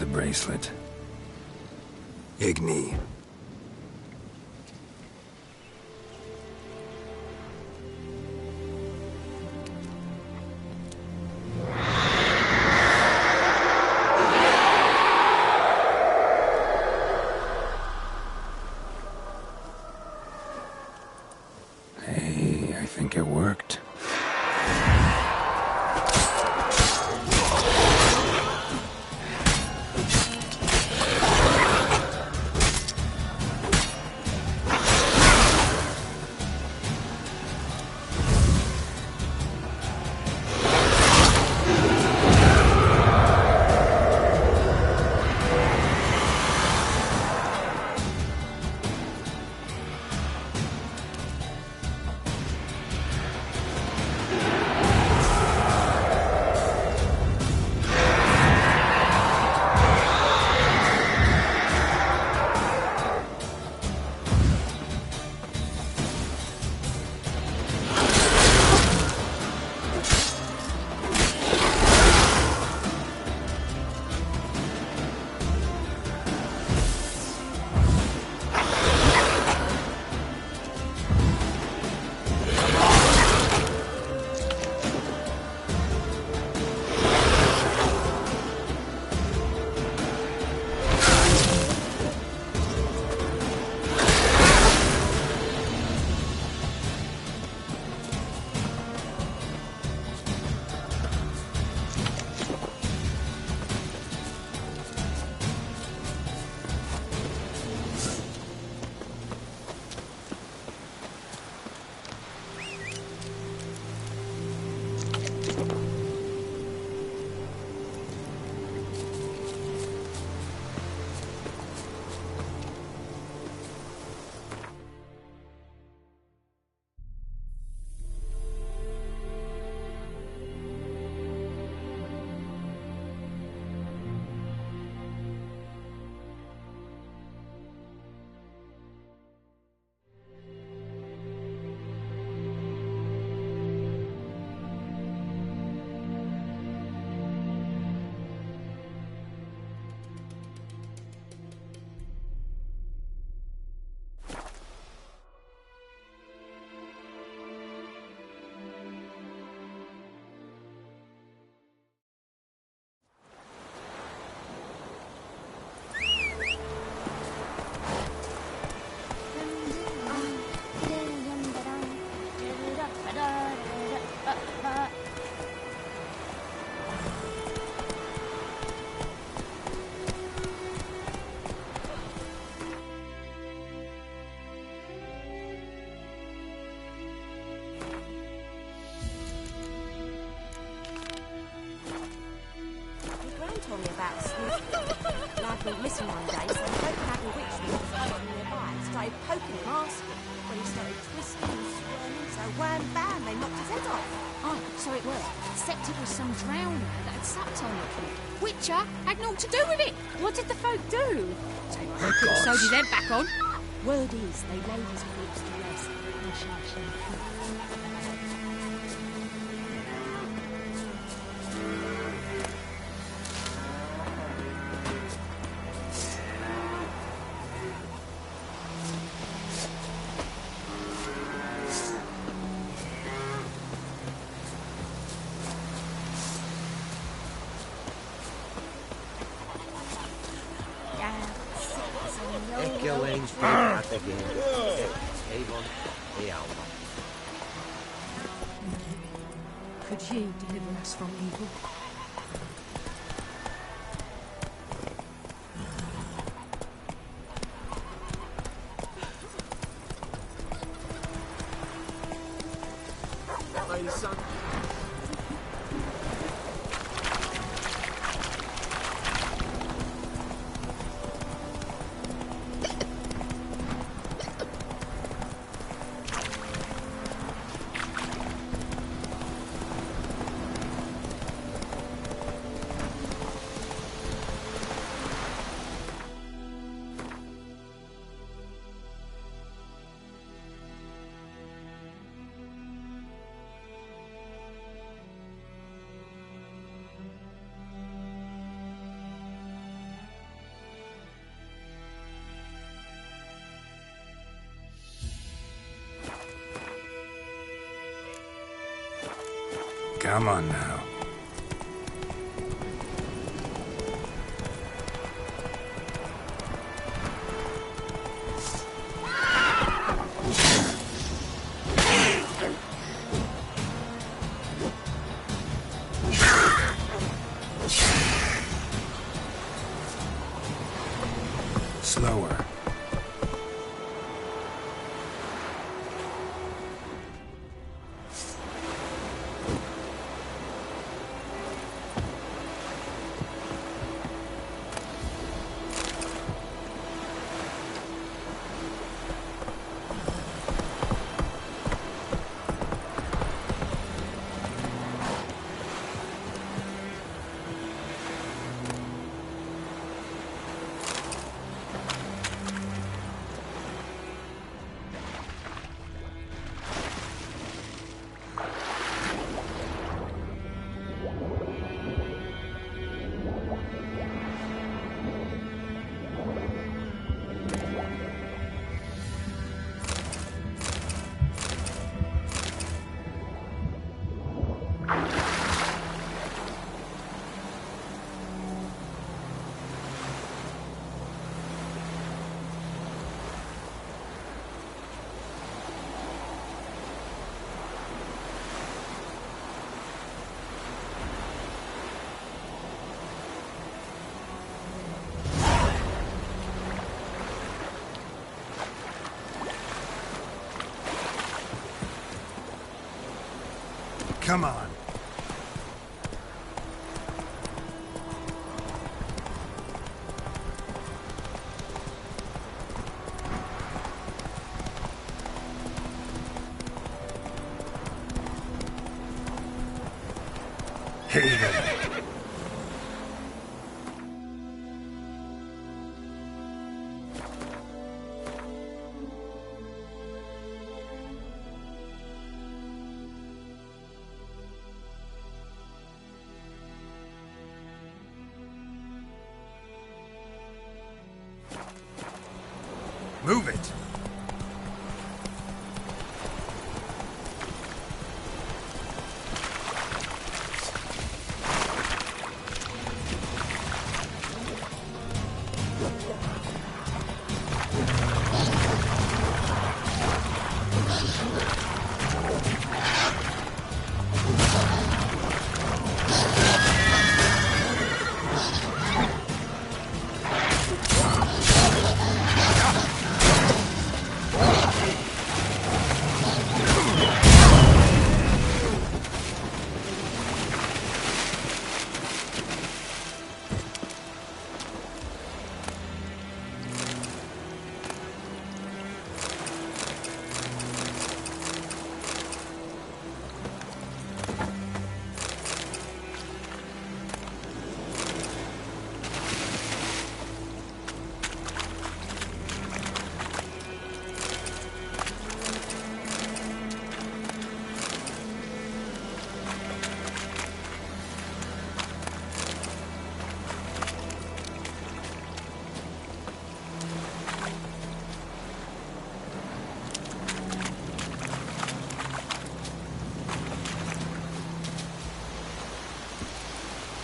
the bracelet. Igni. Hey, I think it worked. Told me about a sneaky. Lad went missing one day, so I broke out the witch that was hiding nearby. Started poking him, asking. When he started twisting and squirming, so wham bam, they knocked his head off. Oh, so it was. Except it was some drowner that had sucked on it. Witcher had naught to do with it. What did the folk do? They could have sewed his head back on. Word is, they laid his corpse to rest. Hush, hush, hush. Could ye deliver us from evil? Hey, son. Come on now. Slower. Come on. Haven. Move it.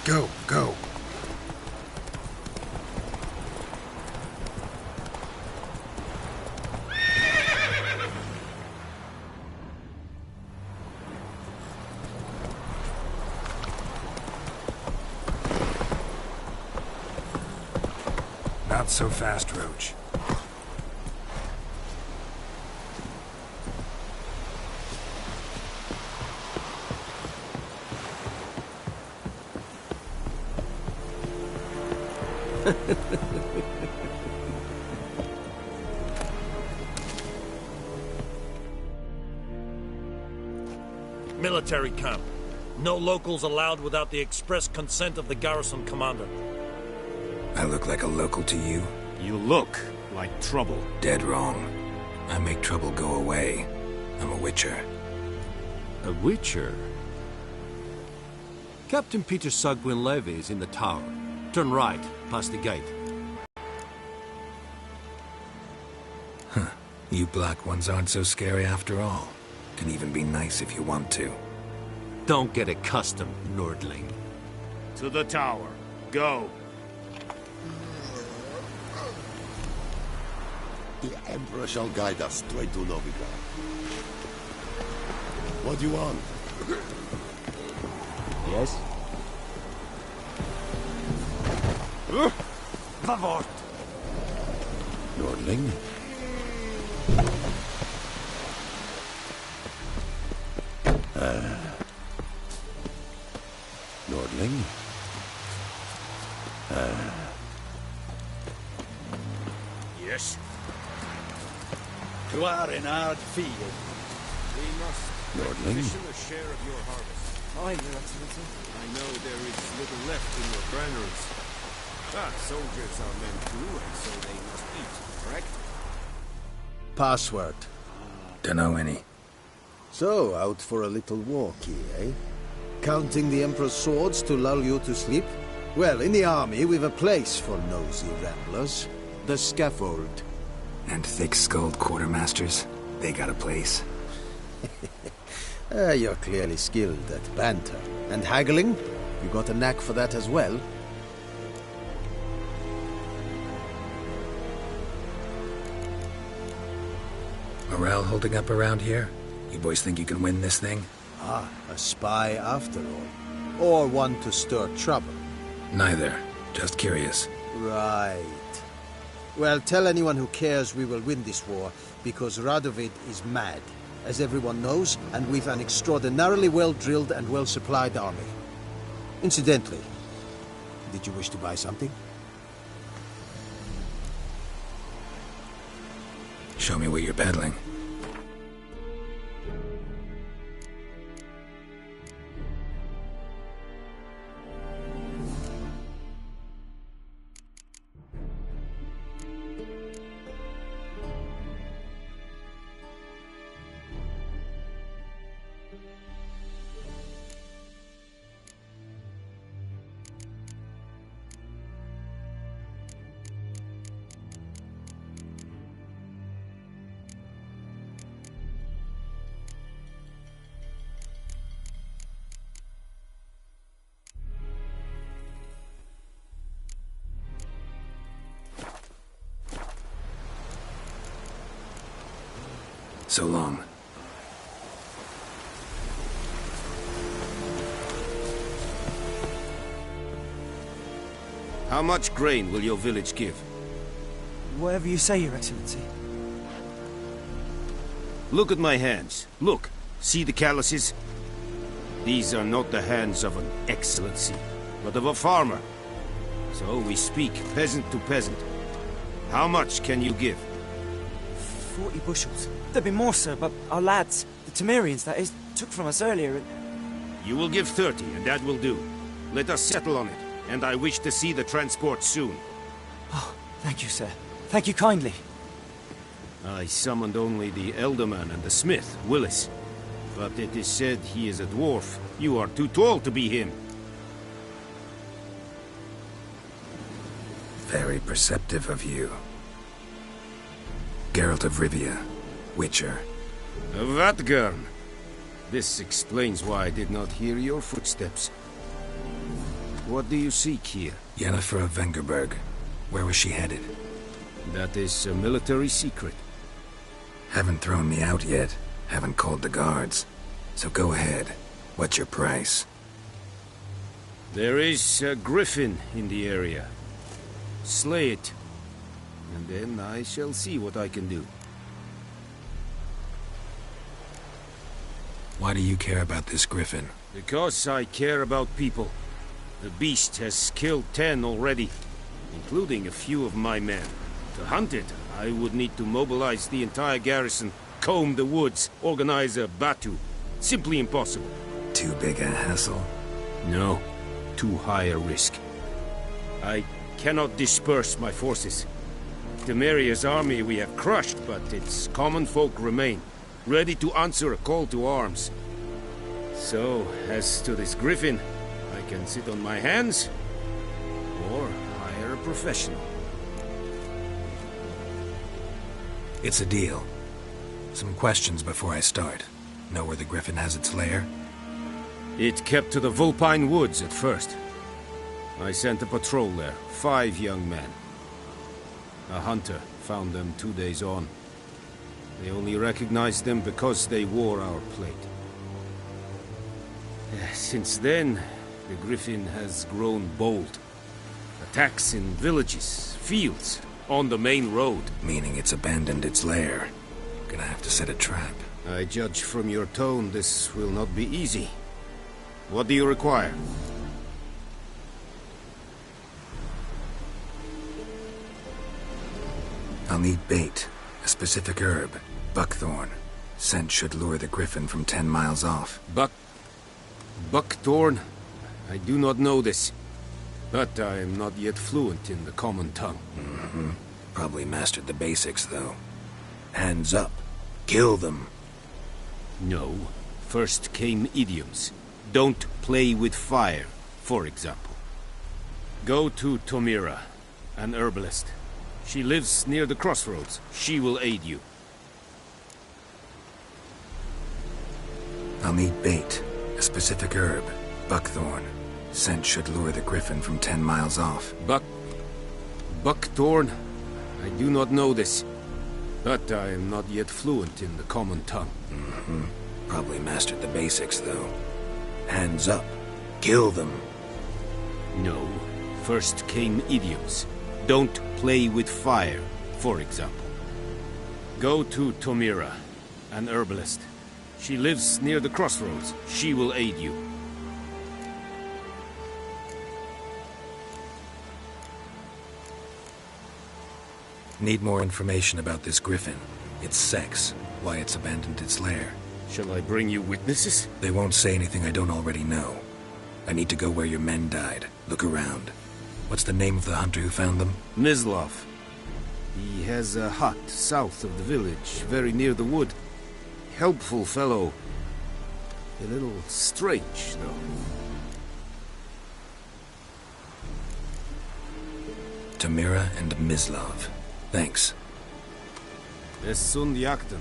Go, go. Not so fast, Roach. Military camp. No locals allowed without the express consent of the garrison commander. I look like a local to you? You look like trouble. Dead wrong. I make trouble go away. I'm a witcher. A witcher? Captain Peter Sagwin-Levy is in the tower. Turn right, past the gate. Huh. You black ones aren't so scary after all. Can even be nice if you want to. Don't get accustomed, Nordling. To the tower. Go. The Emperor shall guide us straight to Novigrad. What do you want? Yes? Vavort! Nordling? Nordling? Yes? You are in hard field. We must Nordling? requisition a share of your harvest. Aye, Your Excellency. I know there is little left in your granaries. But soldiers are men too, and so they must eat, correct? Password. Dunno any. So, out for a little walkie, eh? Counting the Emperor's swords to lull you to sleep? Well, in the army, we've a place for nosy ramblers. The scaffold. And thick-skulled quartermasters, they got a place. You're clearly skilled at banter. And haggling? You got a knack for that as well? Morale holding up around here? You boys think you can win this thing? Ah, a spy after all. Or one to stir trouble. Neither. Just curious. Right. Well, tell anyone who cares we will win this war, because Radovid is mad, as everyone knows, and we've an extraordinarily well-drilled and well-supplied army. Incidentally, did you wish to buy something? Show me what you're peddling. So long. How much grain will your village give? Whatever you say, Your Excellency. Look at my hands. Look. See the calluses? These are not the hands of an excellency, but of a farmer. So we speak peasant to peasant. How much can you give? 40 bushels. There'd be more, sir, but our lads, the Temerians, that is, took from us earlier and... You will give 30, and that will do. Let us settle on it, and I wish to see the transport soon. Oh, thank you, sir. Thank you kindly. I summoned only the Elderman and the smith, Willis. But it is said he is a dwarf. You are too tall to be him. Very perceptive of you. Geralt of Rivia, Witcher. Vatgern. This explains why I did not hear your footsteps. What do you seek here? Yennefer of Vengerberg. Where was she headed? That is a military secret. Haven't thrown me out yet. Haven't called the guards. So go ahead. What's your price? There is a griffin in the area. Slay it. And then I shall see what I can do. Why do you care about this griffin? Because I care about people. The beast has killed 10 already, including a few of my men. To hunt it, I would need to mobilize the entire garrison, comb the woods, organize a batu. Simply impossible. Too big a hassle? No, too high a risk. I cannot disperse my forces. Temeria's army we have crushed, but its common folk remain, ready to answer a call to arms. So, as to this griffin, I can sit on my hands, or hire a professional. It's a deal. Some questions before I start. Know where the griffin has its lair? It kept to the Vulpine Woods at first. I sent a patrol there, 5 young men. A hunter found them 2 days on. They only recognized them because they wore our plate. Since then, the Griffin has grown bold. Attacks in villages, fields, on the main road. Meaning it's abandoned its lair. Gonna have to set a trap. I judge from your tone this will not be easy. What do you require? I'll need bait, a specific herb, buckthorn. Scent should lure the Griffin from 10 miles off. Buckthorn? I do not know this. But I am not yet fluent in the common tongue. Mm-hmm. Probably mastered the basics, though. Hands up. Kill them. No. First came idioms. Don't play with fire, for example. Go to Tomira, an herbalist. She lives near the crossroads. She will aid you. I'll need bait, a specific herb, buckthorn. Scent should lure the Griffin from 10 miles off. Buckthorn? I do not know this. But I am not yet fluent in the common tongue. Mm-hmm. Probably mastered the basics, though. Hands up. Kill them. No. First came idioms. Don't play with fire, for example. Go to Tomira, an herbalist. She lives near the crossroads. She will aid you. Need more information about this Griffin. Its sex, why it's abandoned its lair. Shall I bring you witnesses? They won't say anything I don't already know. I need to go where your men died. Look around. What's the name of the hunter who found them? Mislav. He has a hut south of the village, very near the wood. Helpful fellow. A little strange, though. Tomira and Mislav. Thanks. Es sunt jakten.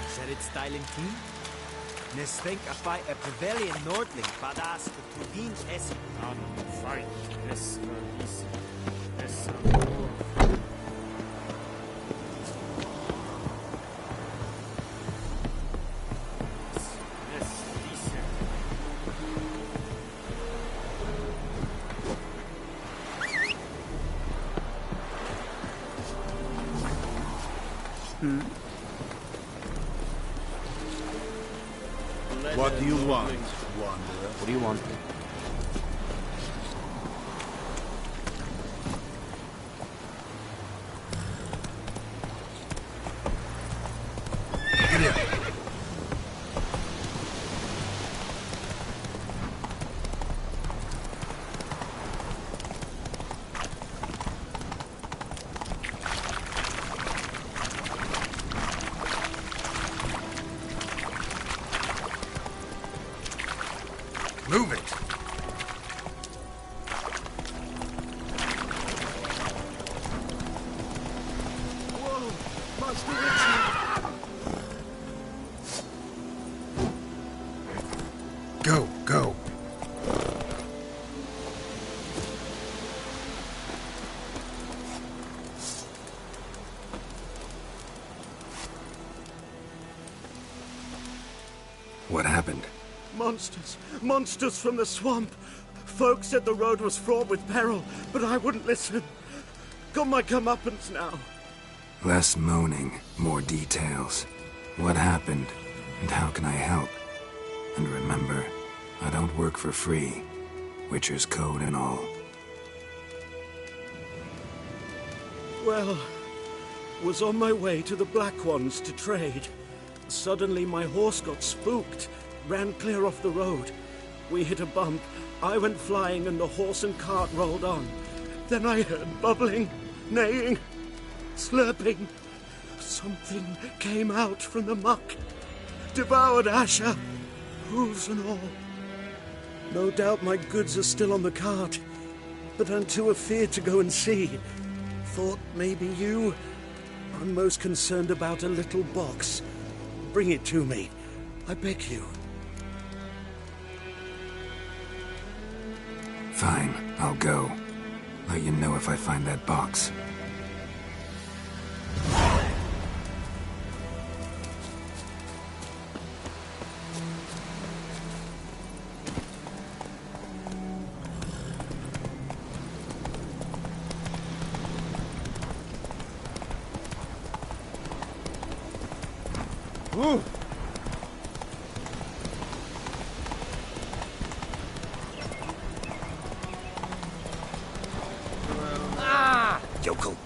Said it's styling tea? Nes think I a Pavilion Nordling, badass the Tudin es on fight. Es What do you want, wanderer? What do you want? Move it! Whoa! Master Richie! Go, go! happened? Monsters! Monsters from the swamp! Folk said the road was fraught with peril, but I wouldn't listen. Got my comeuppance now. Less moaning, more details. What happened, and how can I help? And remember, I don't work for free. Witcher's code and all. Well, was on my way to the Black Ones to trade. Suddenly my horse got spooked, ran clear off the road. We hit a bump, I went flying and the horse and cart rolled on. Then I heard bubbling, neighing, slurping. Something came out from the muck, devoured Asher, hooves and all. No doubt my goods are still on the cart, but I'm too afeard to go and see. Thought maybe you. I'm most concerned about a little box. Bring it to me, I beg you. Fine, I'll go. Let you know if I find that box. Ooh. Yokel.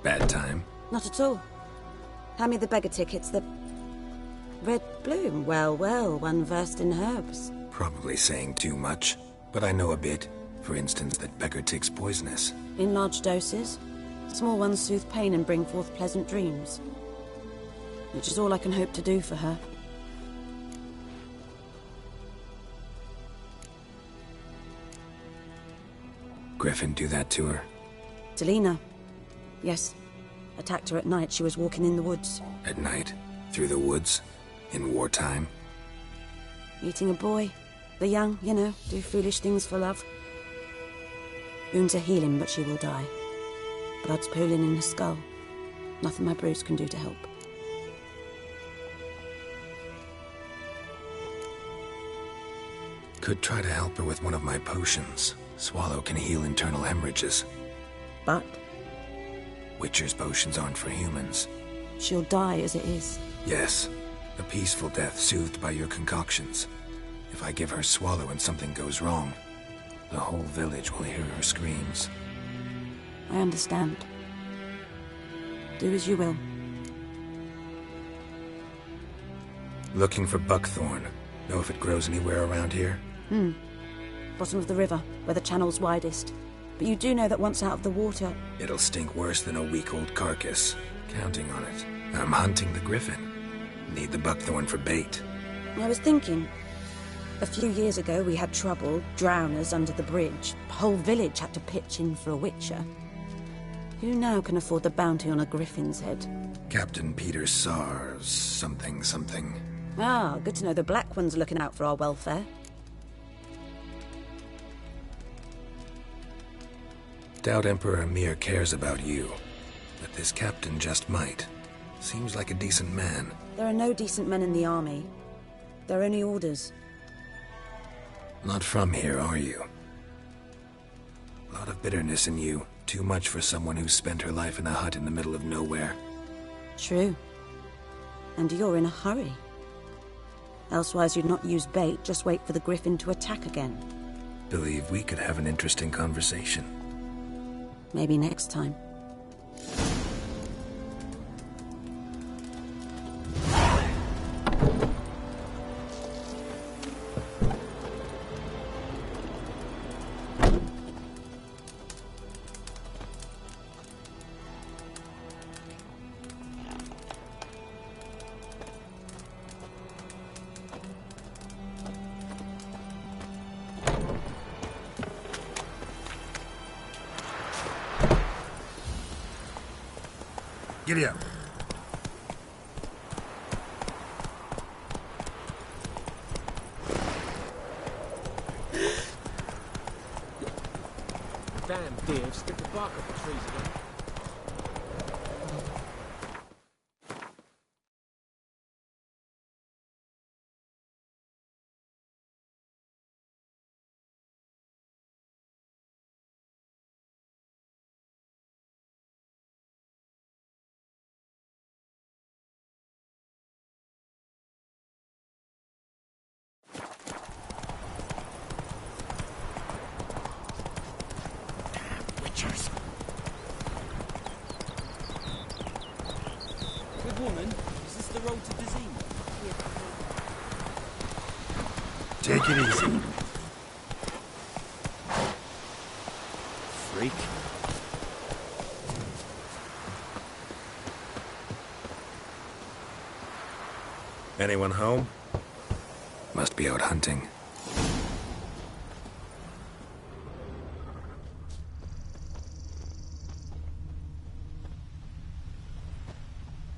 Bad time? Not at all. Hand me the beggar tickets, the red bloom. Well, well, one versed in herbs. Probably saying too much, but I know a bit. For instance, that beggar tick's poisonous. In large doses. Small ones soothe pain and bring forth pleasant dreams. Which is all I can hope to do for her. Griffin do that to her? Delina. Yes. Attacked her at night. She was walking in the woods. At night? Through the woods? In wartime? Meeting a boy. The young, you know, do foolish things for love. Wounds are healing, but she will die. Blood's pooling in her skull. Nothing my brews can do to help. Could try to help her with one of my potions. Swallow can heal internal hemorrhages. But? Witcher's potions aren't for humans. She'll die as it is. Yes. A peaceful death soothed by your concoctions. If I give her Swallow and something goes wrong, the whole village will hear her screams. I understand. Do as you will. Looking for buckthorn. Know if it grows anywhere around here? Bottom of the river, where the channel's widest. But you do know that once out of the water... It'll stink worse than a week-old carcass. Counting on it. I'm hunting the griffin. Need the buckthorn for bait. I was thinking... A few years ago we had trouble, drowners under the bridge. The whole village had to pitch in for a witcher. Who now can afford the bounty on a griffin's head? Captain Peter Sars, something. Ah, good to know the Black One's looking out for our welfare. Doubt Emperor Emir cares about you, but this captain just might. Seems like a decent man. There are no decent men in the army. There are only orders. Not from here, are you? A lot of bitterness in you. Too much for someone who spent her life in a hut in the middle of nowhere. True. And you're in a hurry. Elsewise you'd not use bait, just wait for the griffin to attack again. Believe we could have an interesting conversation. Maybe next time. Giddy up. deer have stripped the bark off the trees again. Good woman, is this the road to Dizine? Take it easy. Freak. Anyone home? Must be out hunting.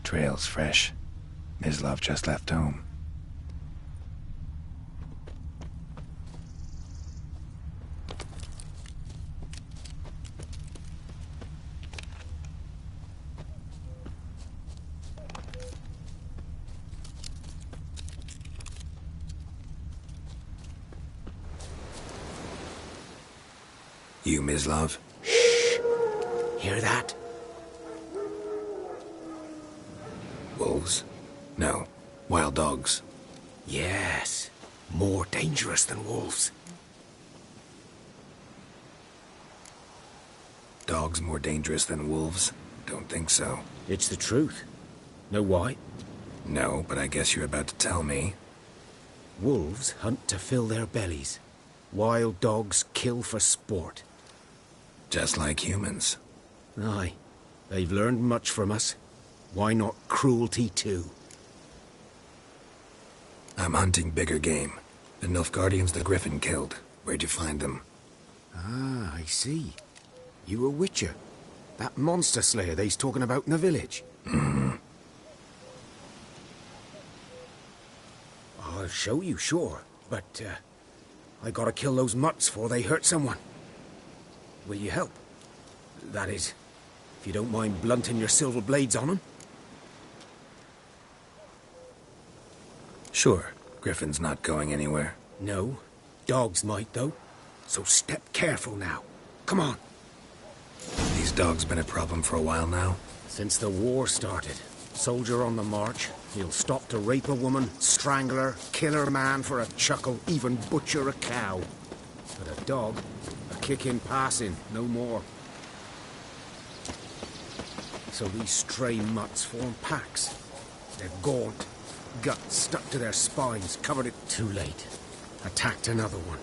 Trail's fresh. Mislav just left home. You, Mislav? Shh! Hear that? Wolves? No. Wild dogs. Yes. More dangerous than wolves. Dogs more dangerous than wolves? Don't think so. It's the truth. Know why? No, but I guess you're about to tell me. Wolves hunt to fill their bellies. Wild dogs kill for sport. Just like humans. Aye. They've learned much from us. Why not cruelty too? I'm hunting bigger game. The Nilfgaardians the Griffin killed. Where'd you find them? Ah, I see. You a witcher. That monster slayer they's talking about in the village. Mm-hmm. I'll show you, sure. But, I gotta kill those mutts before they hurt someone. Will you help? That is, if you don't mind blunting your silver blades on them. Sure. Griffin's not going anywhere. No. Dogs might, though. So step careful now. Come on. These dogs been a problem for a while now? Since the war started. Soldier on the march. He'll stop to rape a woman, strangle her, kill her man for a chuckle, even butcher a cow. But a dog, a kick in passing, no more. So these stray mutts form packs. They're gaunt, guts stuck to their spines, covered it too late. Attacked another one.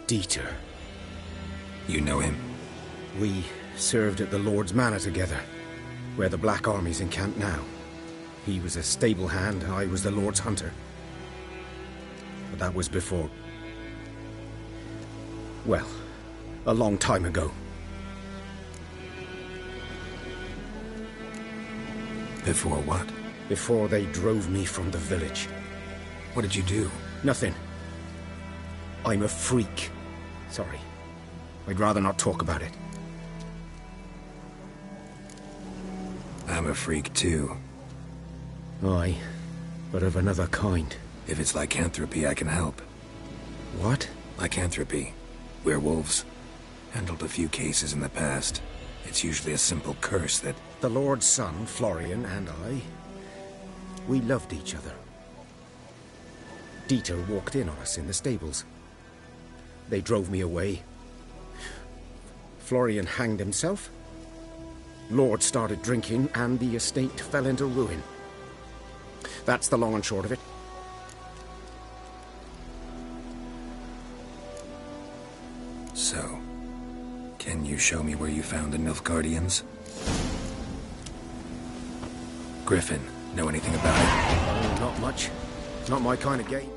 Dieter. You know him? We served at the Lord's Manor together, where the Black Army's encamped now. He was a stable hand, I was the Lord's hunter. But that was before... well, a long time ago. Before what? Before they drove me from the village. What did you do? Nothing. I'm a freak. Sorry. I'd rather not talk about it. I'm a freak too. Aye, but of another kind. If it's lycanthropy, I can help. What? Lycanthropy. Werewolves. Handled a few cases in the past. It's usually a simple curse that... The Lord's son, Florian, and I... we loved each other. Dieter walked in on us in the stables. They drove me away. Florian hanged himself. Lord started drinking, and the estate fell into ruin. That's the long and short of it. So, can you show me where you found the Nilfgaardians? Griffin, know anything about it? Oh, not much. It's not my kind of game.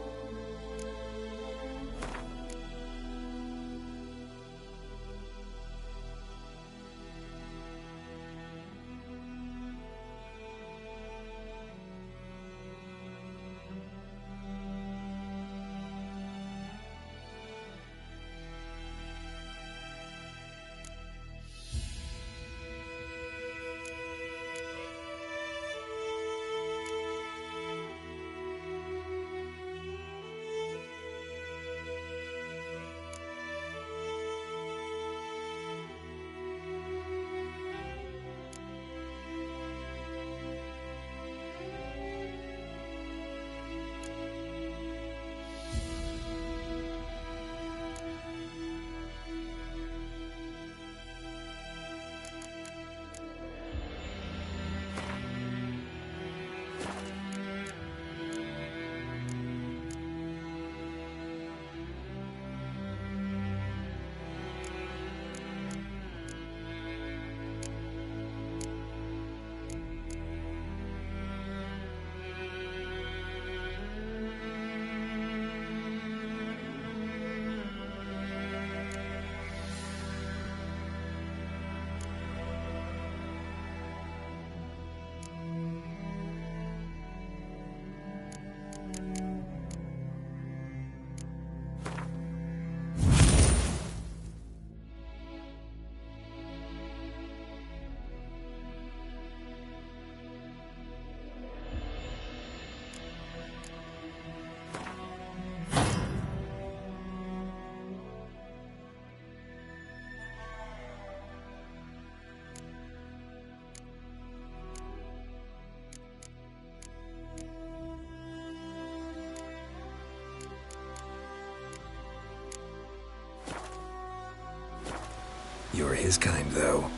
You're his kind, though.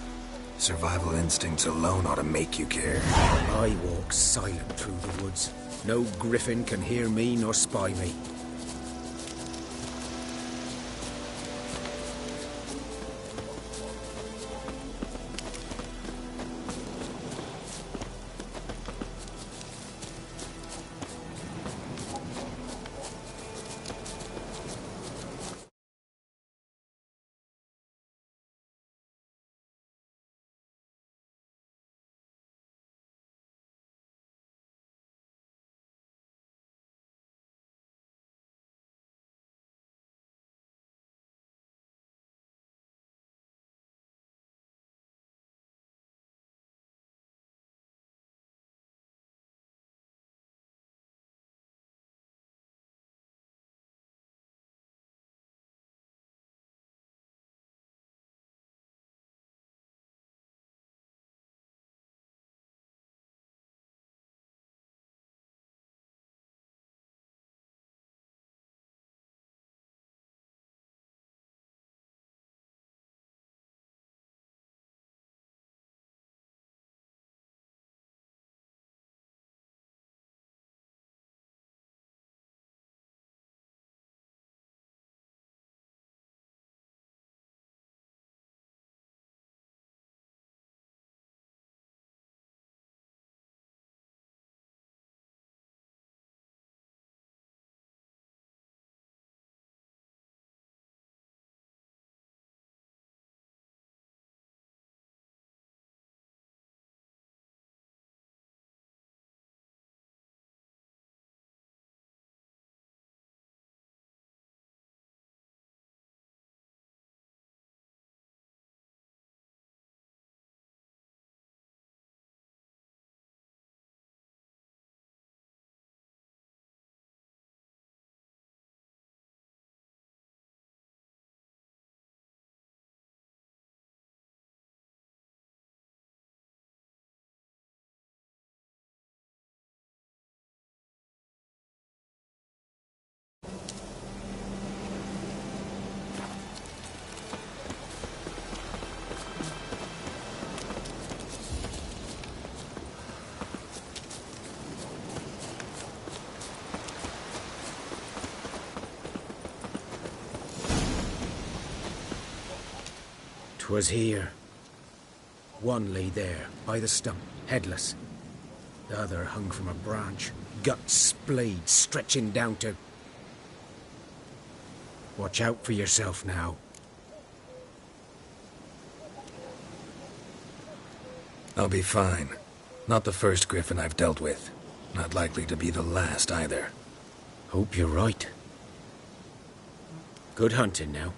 Survival instincts alone ought to make you care. I walk silent through the woods. No griffin can hear me nor spy me. 'Twas here. One lay there, by the stump, headless. The other hung from a branch, guts splayed, stretching down to... Watch out for yourself now. I'll be fine. Not the first griffin I've dealt with. Not likely to be the last either. Hope you're right. Good hunting now.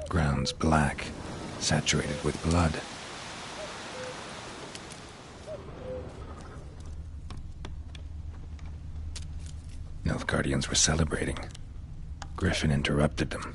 Ground's black, saturated with blood. Nilfgaardians were celebrating. Griffin interrupted them.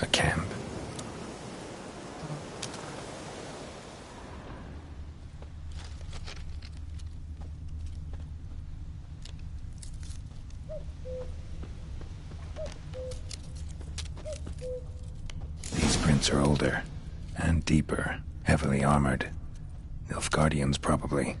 A camp. These prints are older and deeper, heavily armored. Nilfgaardians, probably.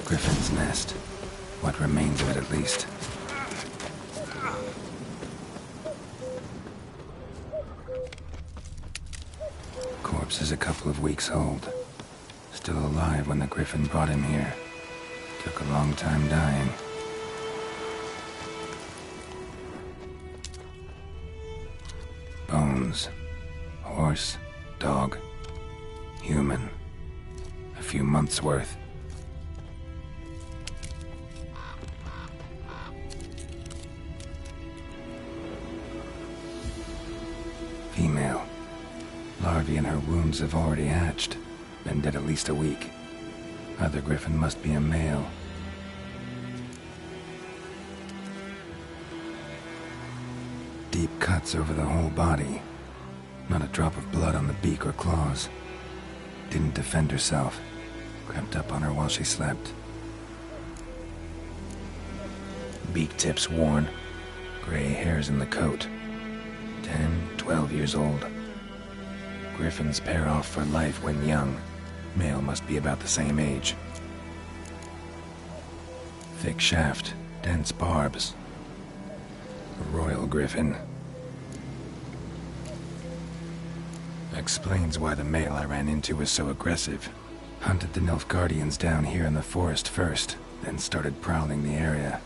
Griffin's nest. What remains of it, at least. Corpse is a couple of weeks old. Still alive when the Griffin brought him here. Took a long time dying. Bones. Horse. Dog. Human. A few months' worth. Female. Larvae in her wounds have already hatched. Been dead at least a week. Other Griffin must be a male. Deep cuts over the whole body. Not a drop of blood on the beak or claws. Didn't defend herself. Crept up on her while she slept. Beak tips worn. Gray hairs in the coat. 10, 12 years old. Griffins pair off for life when young. Male must be about the same age. Thick shaft, dense barbs. A royal griffin. Explains why the male I ran into was so aggressive. Hunted the Nilfgaardians down here in the forest first, then started prowling the area.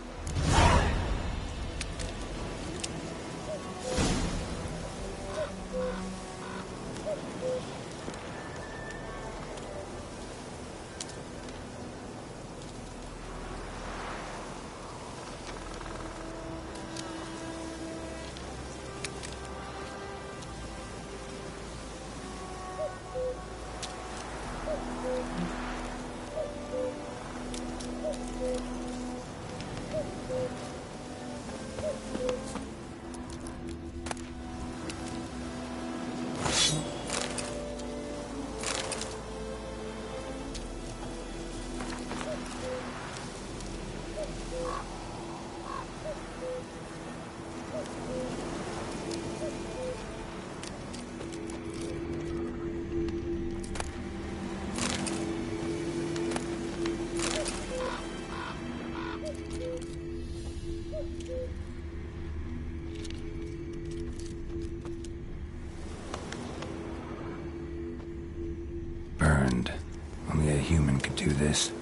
Burned. Only a human could do this.